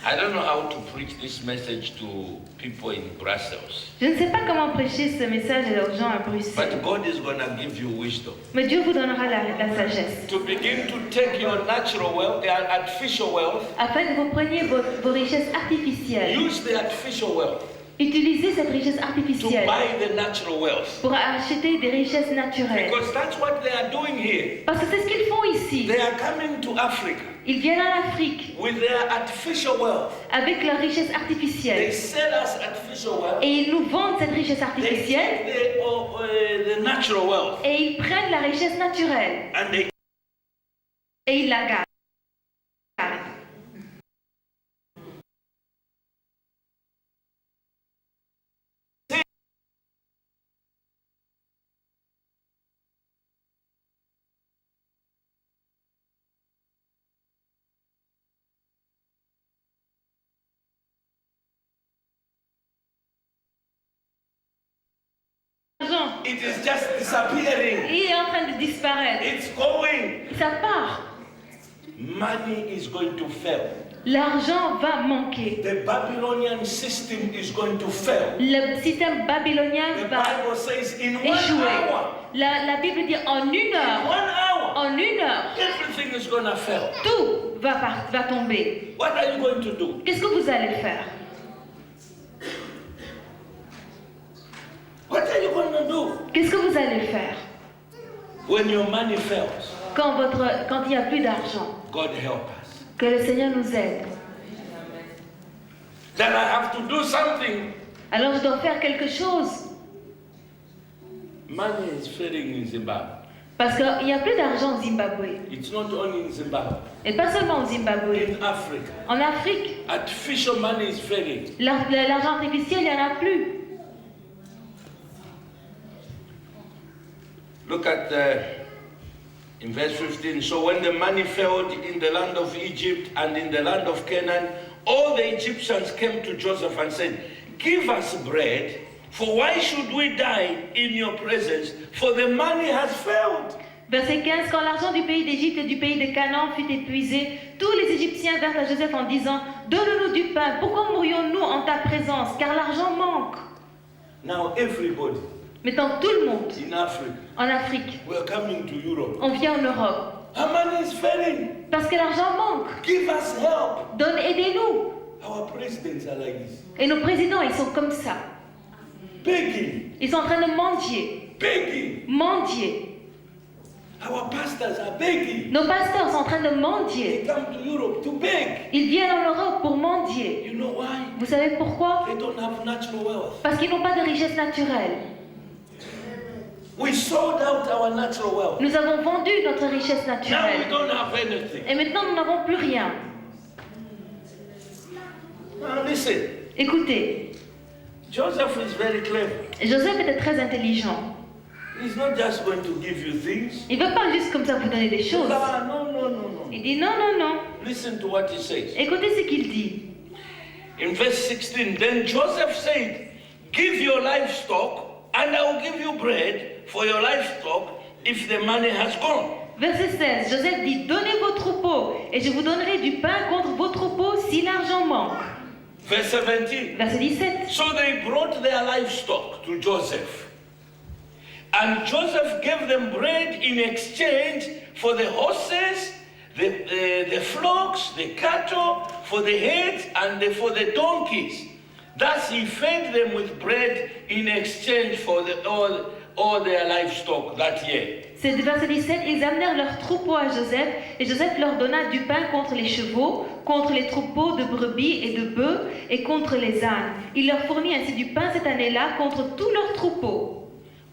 Speaker 2: I don't know how to preach this message to people in Brussels,
Speaker 3: Je ne sais pas comment prêcher ce message aux gens à Bruxelles.
Speaker 2: but God is going to give you wisdom.
Speaker 3: Mais Dieu vous donnera la sagesse.
Speaker 2: To begin to take your natural wealth, artificial wealth,
Speaker 3: Afin que vous preniez vos richesses artificielles.
Speaker 2: use the artificial wealth
Speaker 3: Utilisez cette richesse
Speaker 2: to
Speaker 3: artificielle
Speaker 2: buy the natural wealth.
Speaker 3: pour acheter des richesses naturelles.
Speaker 2: Because that's what they are doing here.
Speaker 3: Parce que c'est ce qu'ils font ici.
Speaker 2: They are coming to Africa
Speaker 3: Ils viennent en Afrique
Speaker 2: with their artificial wealth.
Speaker 3: avec leur richesse
Speaker 2: They
Speaker 3: artificielle.
Speaker 2: sell us artificial wealth.
Speaker 3: Et ils nous vendent cette richesse
Speaker 2: They
Speaker 3: artificielle
Speaker 2: take the natural wealth
Speaker 3: et ils prennent la richesse naturelle
Speaker 2: and they
Speaker 3: et ils la gardent. L'argent,
Speaker 2: it is just disappearing.
Speaker 3: il est en train de disparaître.
Speaker 2: It's going.
Speaker 3: Ça part.
Speaker 2: Money is going to fail.
Speaker 3: L'argent va manquer.
Speaker 2: The Babylonian system is going to fail.
Speaker 3: Le système babylonien
Speaker 2: The
Speaker 3: va
Speaker 2: Bible says in 1
Speaker 3: échouer.
Speaker 2: hour,
Speaker 3: La Bible dit en une heure,
Speaker 2: 1 hour,
Speaker 3: en une heure,
Speaker 2: everything is going to fail.
Speaker 3: tout va tomber.
Speaker 2: What are you going to do?
Speaker 3: Qu'est-ce que vous allez faire?
Speaker 2: What are you going to do
Speaker 3: Qu'est-ce que vous allez faire
Speaker 2: when your money fails?
Speaker 3: quand il n'y a plus d'argent?
Speaker 2: God help us.
Speaker 3: Que le Seigneur nous aide.
Speaker 2: That I have to do something.
Speaker 3: Alors je dois faire quelque chose.
Speaker 2: Money is failing in Zimbabwe.
Speaker 3: Parce qu'il n'y a plus d'argent au Zimbabwe.
Speaker 2: It's not only in Zimbabwe.
Speaker 3: Et pas seulement au Zimbabwe.
Speaker 2: In Africa,
Speaker 3: En Afrique,
Speaker 2: artificial money is failing.
Speaker 3: l'argent artificiel, il n'y en a plus.
Speaker 2: Look at in verse 15. So when the money failed in the land of Egypt and in the land of Canaan, all the Egyptians came to Joseph and said, "Give us bread, for why should we die in your presence? For the money has failed."
Speaker 3: Verset 15, quand l'argent du pays d'Égypte et du pays de Canaan fut épuisé, tous les Égyptiens vinrent à Joseph en disant, donne-nous du pain, pourquoi mourions-nous en ta présence, car l'argent manque.
Speaker 2: Now everybody
Speaker 3: Maintenant, tout le monde
Speaker 2: in Africa.
Speaker 3: en Afrique,
Speaker 2: We are coming to Europe.
Speaker 3: on vient en Europe.
Speaker 2: Our money is failing.
Speaker 3: Parce que l'argent manque.
Speaker 2: Give us help.
Speaker 3: Aidez-nous.
Speaker 2: Our presidents are like this.
Speaker 3: Et nos présidents, ils sont comme ça.
Speaker 2: Begging.
Speaker 3: Ils sont en train de mendier.
Speaker 2: Begging.
Speaker 3: Mendier.
Speaker 2: Our pastors are begging.
Speaker 3: Nos pasteurs sont en train de
Speaker 2: They
Speaker 3: mendier.
Speaker 2: come to Europe to beg.
Speaker 3: Ils viennent en Europe pour mendier.
Speaker 2: You know why?
Speaker 3: Vous savez pourquoi?
Speaker 2: They don't have natural wealth.
Speaker 3: Parce qu'ils n'ont pas de richesse naturelle.
Speaker 2: We sold out our natural wealth.
Speaker 3: Nous avons vendu notre richesse
Speaker 2: Now we
Speaker 3: naturelle.
Speaker 2: don't have anything.
Speaker 3: Et maintenant, nous n'avons plus rien.
Speaker 2: Now listen.
Speaker 3: Écoutez,
Speaker 2: Joseph is very clever.
Speaker 3: Joseph était très intelligent.
Speaker 2: He's not just going to give you things.
Speaker 3: Il ne veut pas juste comme ça vous donner des choses.
Speaker 2: Ah, no, no, no, no.
Speaker 3: Il dit non, non, non.
Speaker 2: Listen to what he says.
Speaker 3: Écoutez ce qu'il dit.
Speaker 2: In verse 16, then Joseph said, give your livestock, and I will give you bread for your livestock if the money has gone.
Speaker 3: Verset 16, Joseph dit, donnez vos troupeaux et je vous donnerai du pain contre vos troupeaux si l'argent manque.
Speaker 2: Verse 17.
Speaker 3: Verset 17.
Speaker 2: So they brought their livestock to Joseph. And Joseph gave them bread in exchange for the horses, the flocks, the cattle, for the heads, and for the donkeys. Thus he fed them with bread in exchange for all their livestock that year.
Speaker 3: C'est verset 17, ils amenèrent leurs troupeaux à Joseph, et Joseph leur donna du pain contre les chevaux, contre les troupeaux de brebis et de bœufs, et contre les ânes. Il leur fournit ainsi du pain cette année-là contre tous leurs troupeaux.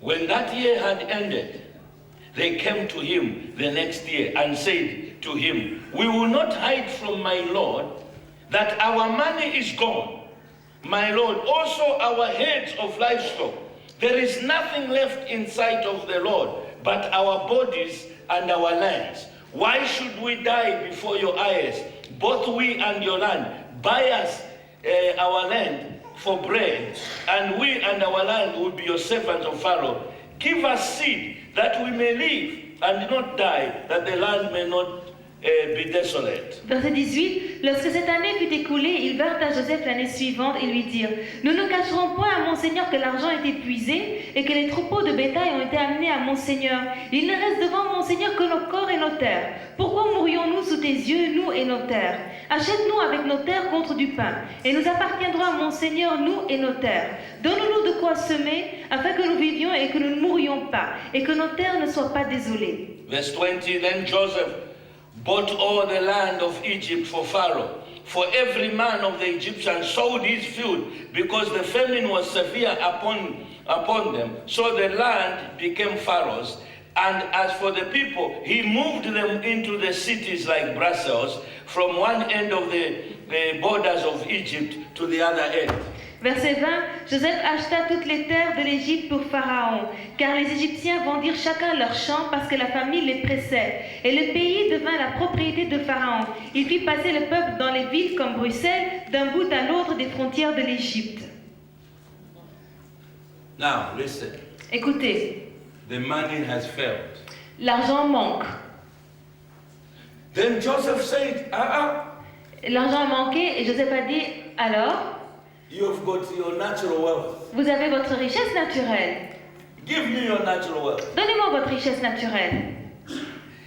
Speaker 2: When that year had ended, they came to him the next year and said to him, we will not hide from my Lord that our money is gone. My Lord, also our heads of livestock. There is nothing left in sight of the Lord but our bodies and our lands. Why should we die before your eyes, both we and your land? Buy us our land for bread, and we and our land will be your servants of Pharaoh. Give us seed that we may live and not die, that the land may not be desolate.
Speaker 3: Verset 18, lorsque cette année fut écoulée, ils vinrent à Joseph l'année suivante et lui dirent, nous ne cacherons point à mon Seigneur que l'argent est épuisé et que les troupeaux de bétail ont été amenés à mon Seigneur. Il ne reste devant mon Seigneur que nos corps et nos terres. Pourquoi mourrions-nous sous tes yeux, nous et nos terres? Achète-nous avec nos terres contre du pain, et nous appartiendrons à mon Seigneur, nous et nos terres. Donne-nous de quoi semer, afin que nous vivions et que nous ne mourions pas, et que nos terres ne soient pas désolées.
Speaker 2: Verse 20, then Joseph bought all the land of Egypt for Pharaoh. For every man of the Egyptians sold his field, because the famine was severe upon them. So the land became Pharaoh's. And as for the people, he moved them into the cities like Brussels, from one end of the borders of Egypt to the other end.
Speaker 3: Verset 20, Joseph acheta toutes les terres de l'Égypte pour Pharaon, car les Égyptiens vendirent chacun leur champ parce que la famine les pressait. Et le pays devint la propriété de Pharaon. Il fit passer le peuple dans les villes comme Bruxelles, d'un bout à l'autre des frontières de l'Égypte.
Speaker 2: Now, listen.
Speaker 3: Écoutez,
Speaker 2: The money has failed.
Speaker 3: l'argent manque.
Speaker 2: Then Joseph said,
Speaker 3: L'argent a manqué et Joseph a dit, alors,
Speaker 2: you've got your natural wealth.
Speaker 3: vous avez votre richesse naturelle.
Speaker 2: Give me your natural wealth.
Speaker 3: Donnez-moi votre richesse naturelle.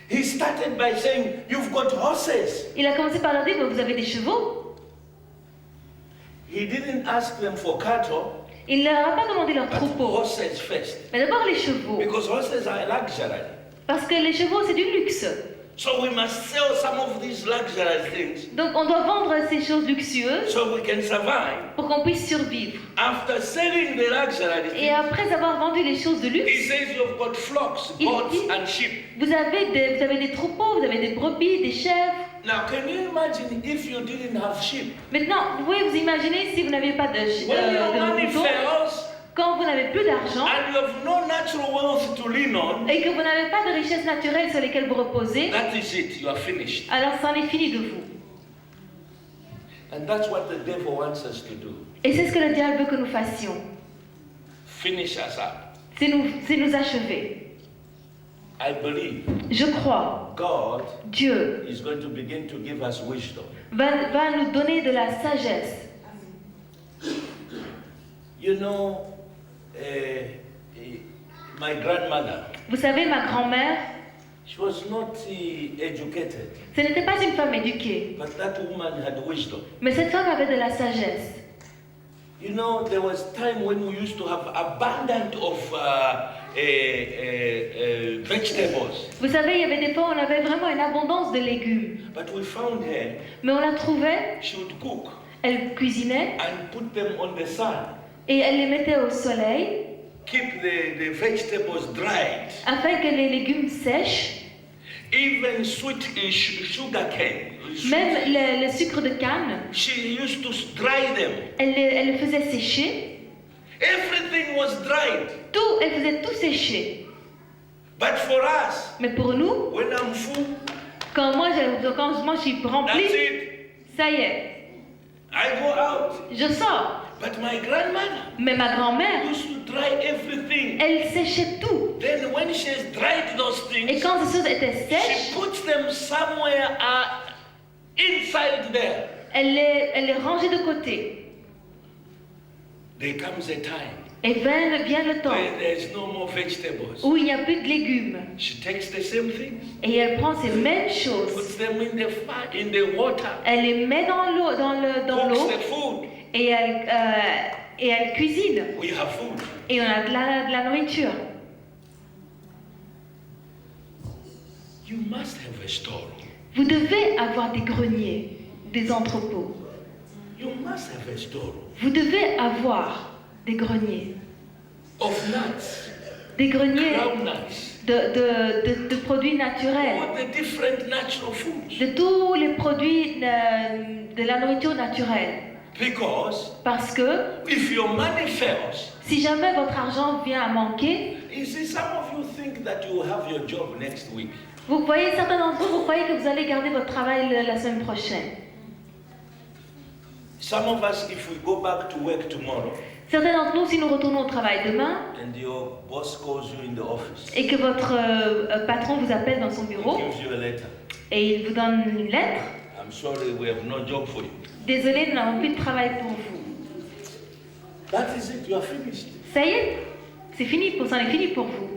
Speaker 2: He started by saying, you've got horses.
Speaker 3: Il a commencé par leur dire, vous avez des chevaux.
Speaker 2: He didn't ask them for cattle.
Speaker 3: Il ne leur a pas demandé leurs
Speaker 2: But
Speaker 3: troupeaux,
Speaker 2: horses first.
Speaker 3: mais d'abord les chevaux.
Speaker 2: Because horses are a luxury.
Speaker 3: Parce que les chevaux, c'est du luxe.
Speaker 2: So we must sell some of these luxury things
Speaker 3: Donc on doit vendre ces choses luxueuses
Speaker 2: so we can survive.
Speaker 3: pour qu'on puisse survivre.
Speaker 2: After selling the luxury
Speaker 3: Et
Speaker 2: things,
Speaker 3: après avoir vendu les choses de
Speaker 2: he
Speaker 3: luxe,
Speaker 2: says you've got flocks,
Speaker 3: Il
Speaker 2: goats,
Speaker 3: dit-
Speaker 2: and sheep.
Speaker 3: vous avez des troupeaux, vous avez des brebis, des chèvres.
Speaker 2: Now, can you imagine if you didn't have sheep?
Speaker 3: Maintenant, vous pouvez vous imaginer si vous n'aviez pas
Speaker 2: When your money
Speaker 3: moutons,
Speaker 2: fails
Speaker 3: quand vous n'avez plus d'argent
Speaker 2: and you have no natural wealth to lean on,
Speaker 3: et que vous n'avez pas de richesse naturelle sur lesquelles vous reposez,
Speaker 2: that is it. You are finished.
Speaker 3: alors c'en est fini de vous.
Speaker 2: And that's what the devil wants us to do.
Speaker 3: Et c'est ce que le diable veut que nous fassions.
Speaker 2: Finish us up.
Speaker 3: C'est nous achever.
Speaker 2: I believe
Speaker 3: Je crois,
Speaker 2: God
Speaker 3: Dieu
Speaker 2: is going to begin to give us wisdom.
Speaker 3: va nous donner de la sagesse.
Speaker 2: You know, My grandmother,
Speaker 3: Vous savez, ma grand-mère,
Speaker 2: she was not educated,
Speaker 3: ce n'était pas une femme éduquée,
Speaker 2: but that woman had wisdom.
Speaker 3: mais cette femme avait de la sagesse.
Speaker 2: You know, there was time when we used to have abundance of vegetables,
Speaker 3: Vous savez, il y avait des fois où on avait vraiment une abondance de légumes.
Speaker 2: but we found her,
Speaker 3: Mais on la trouvait,
Speaker 2: she would cook
Speaker 3: elle cuisinait
Speaker 2: and put them on the sun,
Speaker 3: et elle les mettait au soleil
Speaker 2: keep the vegetables dried,
Speaker 3: afin que les légumes sèchent.
Speaker 2: even sweet sugar cane.
Speaker 3: Même le sucre de canne,
Speaker 2: She used to dry them.
Speaker 3: elle le faisait sécher.
Speaker 2: Everything was dried.
Speaker 3: Tout, elle faisait tout sécher.
Speaker 2: But for us,
Speaker 3: Mais pour nous,
Speaker 2: when I'm full,
Speaker 3: quand moi je suis remplie,
Speaker 2: that's it.
Speaker 3: ça y est,
Speaker 2: I go out.
Speaker 3: je sors.
Speaker 2: But my grandmother
Speaker 3: Mais ma grand-mère,
Speaker 2: used to dry everything.
Speaker 3: elle séchait tout.
Speaker 2: Then when she has dried those
Speaker 3: Et
Speaker 2: things,
Speaker 3: quand ces choses étaient
Speaker 2: she
Speaker 3: sèches,
Speaker 2: puts them somewhere inside there.
Speaker 3: elle les rangeait de côté.
Speaker 2: There comes a time
Speaker 3: Et vient le temps
Speaker 2: where there's no more vegetables.
Speaker 3: où il n'y a plus de légumes.
Speaker 2: She takes the same things,
Speaker 3: Et elle prend ces mêmes choses,
Speaker 2: puts them in the fire, in the water,
Speaker 3: elle les met dans l'eau, dans
Speaker 2: cooks
Speaker 3: l'eau
Speaker 2: the food.
Speaker 3: et elle cuisine.
Speaker 2: We have food.
Speaker 3: Et on a de la nourriture.
Speaker 2: You must have a store.
Speaker 3: Vous devez avoir des greniers, des entrepôts.
Speaker 2: You must have a store
Speaker 3: Vous devez avoir des greniers.
Speaker 2: of nuts,
Speaker 3: Des greniers
Speaker 2: groundnuts,
Speaker 3: de produits naturels.
Speaker 2: all the different natural foods.
Speaker 3: De tous les produits de la nourriture naturelle.
Speaker 2: Because
Speaker 3: Parce que
Speaker 2: if your money fails,
Speaker 3: si jamais votre argent vient à manquer,
Speaker 2: you see, some of you think that you will have your job next week.
Speaker 3: vous voyez, certains d'entre vous, vous croyez que vous allez garder votre travail la semaine prochaine.
Speaker 2: Some of us, if we go back to work tomorrow
Speaker 3: Certains d'entre nous, si nous retournons au travail demain
Speaker 2: and your boss calls you in the office,
Speaker 3: et que votre patron vous appelle dans son bureau
Speaker 2: gives you a letter,
Speaker 3: et il vous donne une lettre,
Speaker 2: I'm sorry, we have no job for you.
Speaker 3: désolé, nous n'avons plus de travail pour vous.
Speaker 2: That is it, you are finished.
Speaker 3: Ça y est, c'est fini, c'en est fini pour vous.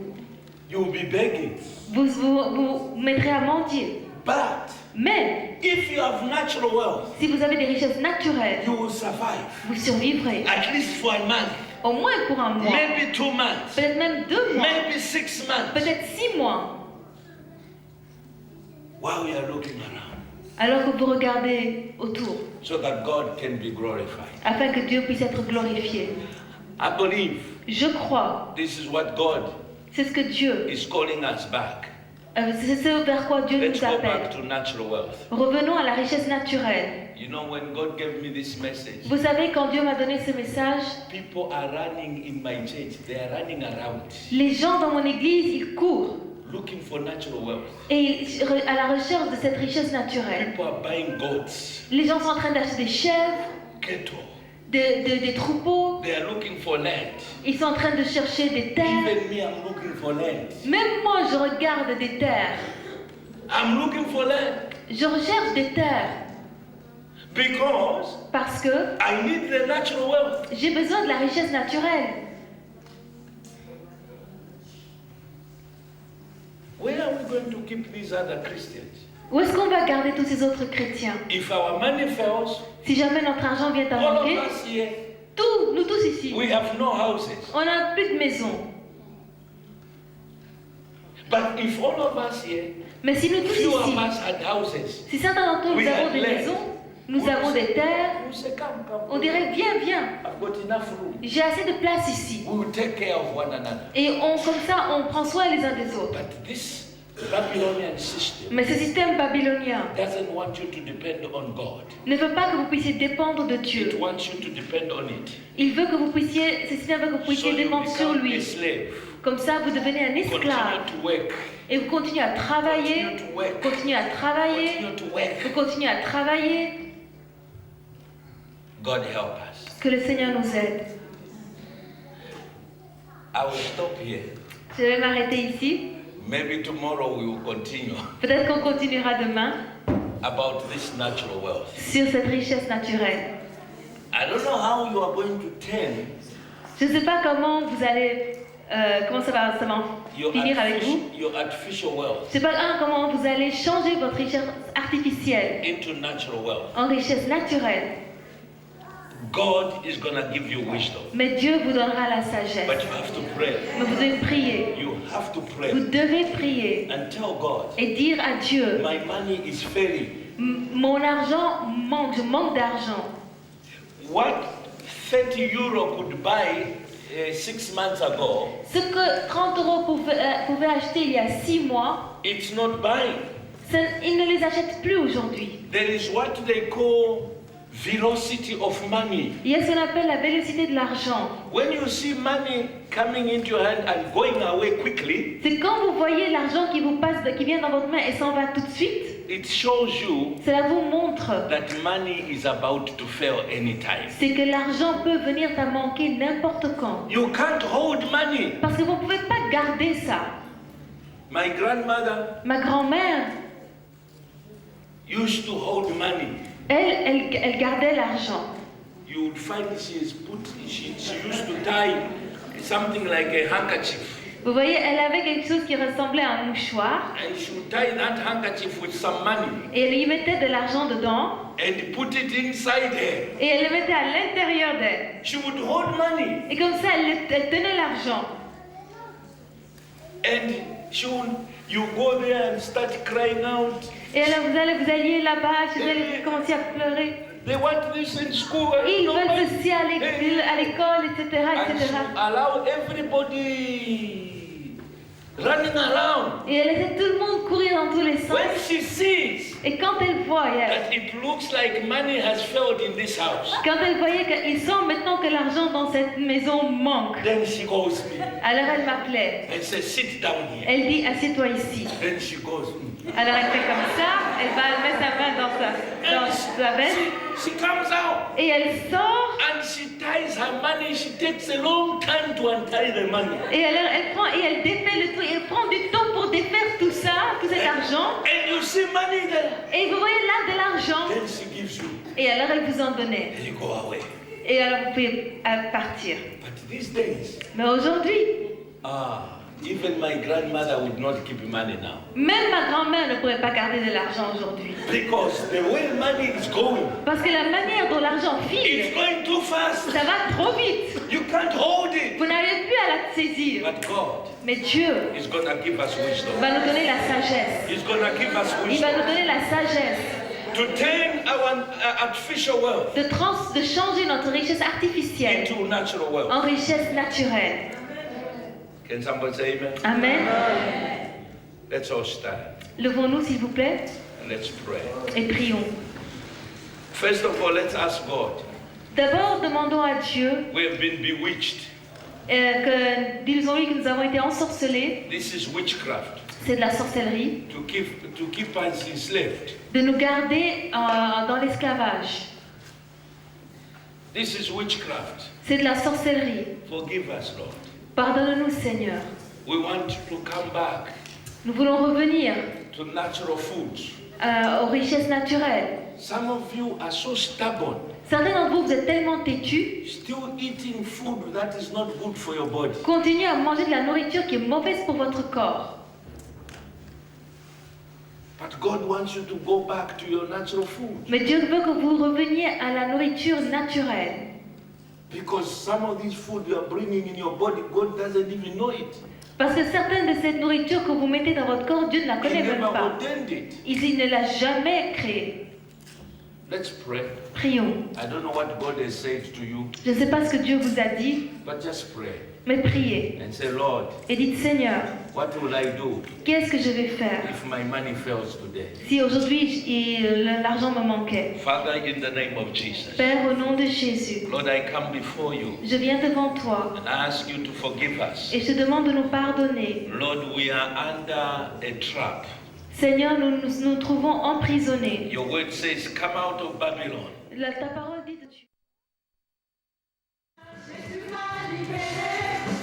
Speaker 2: You will be begging.
Speaker 3: Vous mettrez à mendier.
Speaker 2: But
Speaker 3: Mais
Speaker 2: if you have natural wealth,
Speaker 3: si vous avez des richesses naturelles,
Speaker 2: you will survive.
Speaker 3: vous survivrez.
Speaker 2: At least for a month,
Speaker 3: Au moins pour un mois,
Speaker 2: maybe 2 months,
Speaker 3: peut-être même 2 mois,
Speaker 2: maybe 6 months,
Speaker 3: peut-être 6 mois,
Speaker 2: while we are looking around,
Speaker 3: alors que vous regardez autour,
Speaker 2: so that God can be glorified.
Speaker 3: afin que Dieu puisse être glorifié.
Speaker 2: I believe
Speaker 3: Je crois,
Speaker 2: this is what God
Speaker 3: c'est ce que Dieu,
Speaker 2: is calling us back.
Speaker 3: c'est ce vers quoi Dieu
Speaker 2: Let's
Speaker 3: nous
Speaker 2: go back
Speaker 3: appelle.
Speaker 2: to natural wealth.
Speaker 3: Revenons à la richesse naturelle.
Speaker 2: You know, when God gave me this message,
Speaker 3: Vous savez, quand Dieu m'a donné ce message,
Speaker 2: people are running in my church. They are running around
Speaker 3: les gens dans mon église, ils courent
Speaker 2: looking for natural wealth.
Speaker 3: et à la recherche de cette richesse naturelle.
Speaker 2: People are buying goats,
Speaker 3: Les gens sont en train d'acheter des chèvres,
Speaker 2: cattle.
Speaker 3: des troupeaux,
Speaker 2: They are looking for land.
Speaker 3: ils sont en train de chercher des terres.
Speaker 2: Even me, I'm looking for land.
Speaker 3: Même moi, je regarde des terres.
Speaker 2: I'm looking for land
Speaker 3: Je recherche des terres
Speaker 2: because
Speaker 3: parce que
Speaker 2: I need the natural wealth.
Speaker 3: j'ai besoin de la richesse naturelle.
Speaker 2: Where are we going to keep these other Christians?
Speaker 3: Où est-ce qu'on va garder tous ces autres chrétiens?
Speaker 2: If our money fails,
Speaker 3: Si jamais notre argent vient à
Speaker 2: all
Speaker 3: manquer,
Speaker 2: of us here,
Speaker 3: nous tous ici,
Speaker 2: we have no houses.
Speaker 3: on n'a plus de maison.
Speaker 2: But if all of us here,
Speaker 3: Mais si nous tous
Speaker 2: few of
Speaker 3: ici,
Speaker 2: us had houses,
Speaker 3: si certains d'entre nous,
Speaker 2: We
Speaker 3: nous avons
Speaker 2: had
Speaker 3: des
Speaker 2: land.
Speaker 3: maisons, nous avons des terres,
Speaker 2: we say, come, come.
Speaker 3: on dirait viens,
Speaker 2: I've got enough room.
Speaker 3: j'ai assez de place ici.
Speaker 2: We will take care of one another.
Speaker 3: Et comme ça, on prend soin les uns des autres.
Speaker 2: But this Babylonian system
Speaker 3: Mais ce système babylonien
Speaker 2: doesn't want you to depend on God.
Speaker 3: ne veut pas que vous puissiez dépendre de
Speaker 2: It
Speaker 3: Dieu.
Speaker 2: wants you to depend on it.
Speaker 3: Il veut que vous puissiez, ce système veut que vous
Speaker 2: So
Speaker 3: puissiez
Speaker 2: you
Speaker 3: dépendre sur
Speaker 2: become a
Speaker 3: lui.
Speaker 2: slave.
Speaker 3: Comme ça, vous devenez un esclave.
Speaker 2: Continue to work.
Speaker 3: Et vous continuez à travailler,
Speaker 2: Continue to work.
Speaker 3: continuez à travailler,
Speaker 2: Continue to work.
Speaker 3: vous continuez à travailler.
Speaker 2: God help us.
Speaker 3: Que le Seigneur nous aide.
Speaker 2: I will stop here.
Speaker 3: Je vais m'arrêter ici.
Speaker 2: Maybe tomorrow we will continue
Speaker 3: Peut-être qu'on continuera demain
Speaker 2: about this natural wealth.
Speaker 3: sur cette richesse naturelle.
Speaker 2: I don't know how you are going to turn
Speaker 3: Je ne sais pas comment vous allez comment ça va
Speaker 2: your,
Speaker 3: finir avec vous.
Speaker 2: your artificial wealth
Speaker 3: Je sais pas comment vous allez changer votre richesse artificielle
Speaker 2: into natural wealth.
Speaker 3: en richesse naturelle.
Speaker 2: God is going to give you wisdom.
Speaker 3: Mais Dieu vous donnera la sagesse.
Speaker 2: But you have to pray.
Speaker 3: Mais vous devez prier.
Speaker 2: You have to pray
Speaker 3: Vous devez prier
Speaker 2: and tell God,
Speaker 3: et dire à Dieu,
Speaker 2: my money is failing.
Speaker 3: mon argent manque, je manque d'argent.
Speaker 2: What 30 euro could buy 6 months ago,
Speaker 3: Ce que 30 € pouvaient acheter il y a 6 mois,
Speaker 2: it's not buying.
Speaker 3: ils ne les achètent plus aujourd'hui.
Speaker 2: There is what they call velocity of money.
Speaker 3: Il y a ce qu'on appelle la vélocité de l'argent.
Speaker 2: When you see money coming into your hand and going away quickly,
Speaker 3: C'est quand vous voyez l'argent qui vous passe, qui vient dans votre main et s'en va tout de suite,
Speaker 2: it shows you
Speaker 3: cela vous montre
Speaker 2: that money is about to fail anytime.
Speaker 3: c'est que l'argent peut venir à manquer n'importe quand.
Speaker 2: You can't hold money.
Speaker 3: Parce que vous ne pouvez pas garder ça.
Speaker 2: My grandmother
Speaker 3: Ma grand-mère,
Speaker 2: used to hold money.
Speaker 3: elle gardait l'argent.
Speaker 2: You would find she used to tie something like a handkerchief.
Speaker 3: Vous voyez, elle avait quelque chose qui ressemblait à un mouchoir
Speaker 2: And she would tie that handkerchief with some money
Speaker 3: et elle y mettait de l'argent dedans
Speaker 2: and put it inside her.
Speaker 3: et elle le mettait à l'intérieur d'elle.
Speaker 2: She would hold money
Speaker 3: Et comme ça, elle tenait l'argent.
Speaker 2: and you go there and start crying out.
Speaker 3: Et alors vous alliez là-bas, vous allez commencer à pleurer.
Speaker 2: They want this in school.
Speaker 3: Ils veulent ceci à l'école, etc.,
Speaker 2: And
Speaker 3: etc.
Speaker 2: she allow everybody running around.
Speaker 3: Et elle laissait tout le monde courir dans tous les sens.
Speaker 2: When she sees
Speaker 3: Et quand elle voyait,
Speaker 2: that it looks like money has failed in this house,
Speaker 3: qu'il sent maintenant que l'argent dans cette maison manque,
Speaker 2: then she calls me
Speaker 3: alors elle m'appelait.
Speaker 2: and says, sit down here.
Speaker 3: Elle dit, assieds-toi ici.
Speaker 2: Then she goes,
Speaker 3: Alors elle fait comme ça, elle met sa main dans sa veste
Speaker 2: she comes out
Speaker 3: et elle sort.
Speaker 2: and she ties her money. She takes a long time to untie the money.
Speaker 3: Et alors elle prend et elle défait le truc, elle prend du temps pour défaire tout ça, tout cet argent.
Speaker 2: And you see money there.
Speaker 3: Et vous voyez là de l'argent.
Speaker 2: Then she gives you,
Speaker 3: Et alors elle vous en donnait.
Speaker 2: and you go away.
Speaker 3: Et alors vous pouvez partir.
Speaker 2: But these days,
Speaker 3: Mais aujourd'hui,
Speaker 2: even my grandmother would not keep money now.
Speaker 3: même ma grand-mère ne pourrait pas garder de l'argent aujourd'hui.
Speaker 2: Because the way money is going,
Speaker 3: Parce que la manière dont l'argent
Speaker 2: it's
Speaker 3: file,
Speaker 2: going too fast.
Speaker 3: ça va trop vite.
Speaker 2: You can't hold it.
Speaker 3: Vous n'arrivez plus à la saisir.
Speaker 2: But God
Speaker 3: Mais Dieu
Speaker 2: is going to give us wisdom.
Speaker 3: va nous donner la sagesse.
Speaker 2: He's going to give us
Speaker 3: Il va
Speaker 2: wisdom
Speaker 3: nous donner la sagesse
Speaker 2: to turn our artificial wealth
Speaker 3: de changer notre richesse artificielle
Speaker 2: into natural wealth.
Speaker 3: en richesse naturelle.
Speaker 2: Can somebody say amen?
Speaker 3: Amen.
Speaker 2: Let's all stand
Speaker 3: Levons-nous s'il vous plaît
Speaker 2: and let's pray.
Speaker 3: et prions.
Speaker 2: First of all, let's ask God.
Speaker 3: D'abord, demandons à Dieu
Speaker 2: We have been bewitched.
Speaker 3: disons-lui que nous avons été ensorcelés.
Speaker 2: This is witchcraft
Speaker 3: C'est de la sorcellerie.
Speaker 2: to keep us enslaved.
Speaker 3: De nous garder dans l'esclavage.
Speaker 2: This is witchcraft.
Speaker 3: C'est de la sorcellerie.
Speaker 2: Forgive us, Lord.
Speaker 3: Pardonne-nous, Seigneur.
Speaker 2: We want to come back
Speaker 3: Nous voulons revenir
Speaker 2: to natural foods.
Speaker 3: aux richesses naturelles.
Speaker 2: Some of you are so stubborn,
Speaker 3: Certains d'entre vous, vous êtes tellement têtus,
Speaker 2: still eating food that is not good for your body.
Speaker 3: continuez à manger de la nourriture qui est mauvaise pour votre corps.
Speaker 2: But God wants you to go back to your natural food.
Speaker 3: Mais Dieu veut que vous reveniez à la nourriture naturelle.
Speaker 2: Because some of this food you are bringing in your body, God doesn't even know it.
Speaker 3: Parce que certaines de cette nourriture que vous mettez dans votre corps, Dieu ne la
Speaker 2: He
Speaker 3: connaît même
Speaker 2: never
Speaker 3: pas.
Speaker 2: ordained it.
Speaker 3: Il ne l'a jamais créée.
Speaker 2: Let's pray.
Speaker 3: Prions.
Speaker 2: I don't know what God has said to you,
Speaker 3: Je ne sais pas ce que Dieu vous a dit,
Speaker 2: but just pray
Speaker 3: mais priez.
Speaker 2: and say, Lord,
Speaker 3: Et dites, Seigneur,
Speaker 2: what will I do
Speaker 3: qu'est-ce que je vais faire
Speaker 2: if my money fails today?
Speaker 3: si aujourd'hui l'argent me manquait?
Speaker 2: Father, in the name of Jesus,
Speaker 3: Père, au nom de Jésus,
Speaker 2: Lord, I come before you
Speaker 3: je viens devant toi
Speaker 2: and I ask you to forgive us.
Speaker 3: et je te demande de nous pardonner.
Speaker 2: Lord, we are under a trap.
Speaker 3: Seigneur, nous nous trouvons emprisonnés.
Speaker 2: Your word says, come out of Babylon.
Speaker 3: Ta parole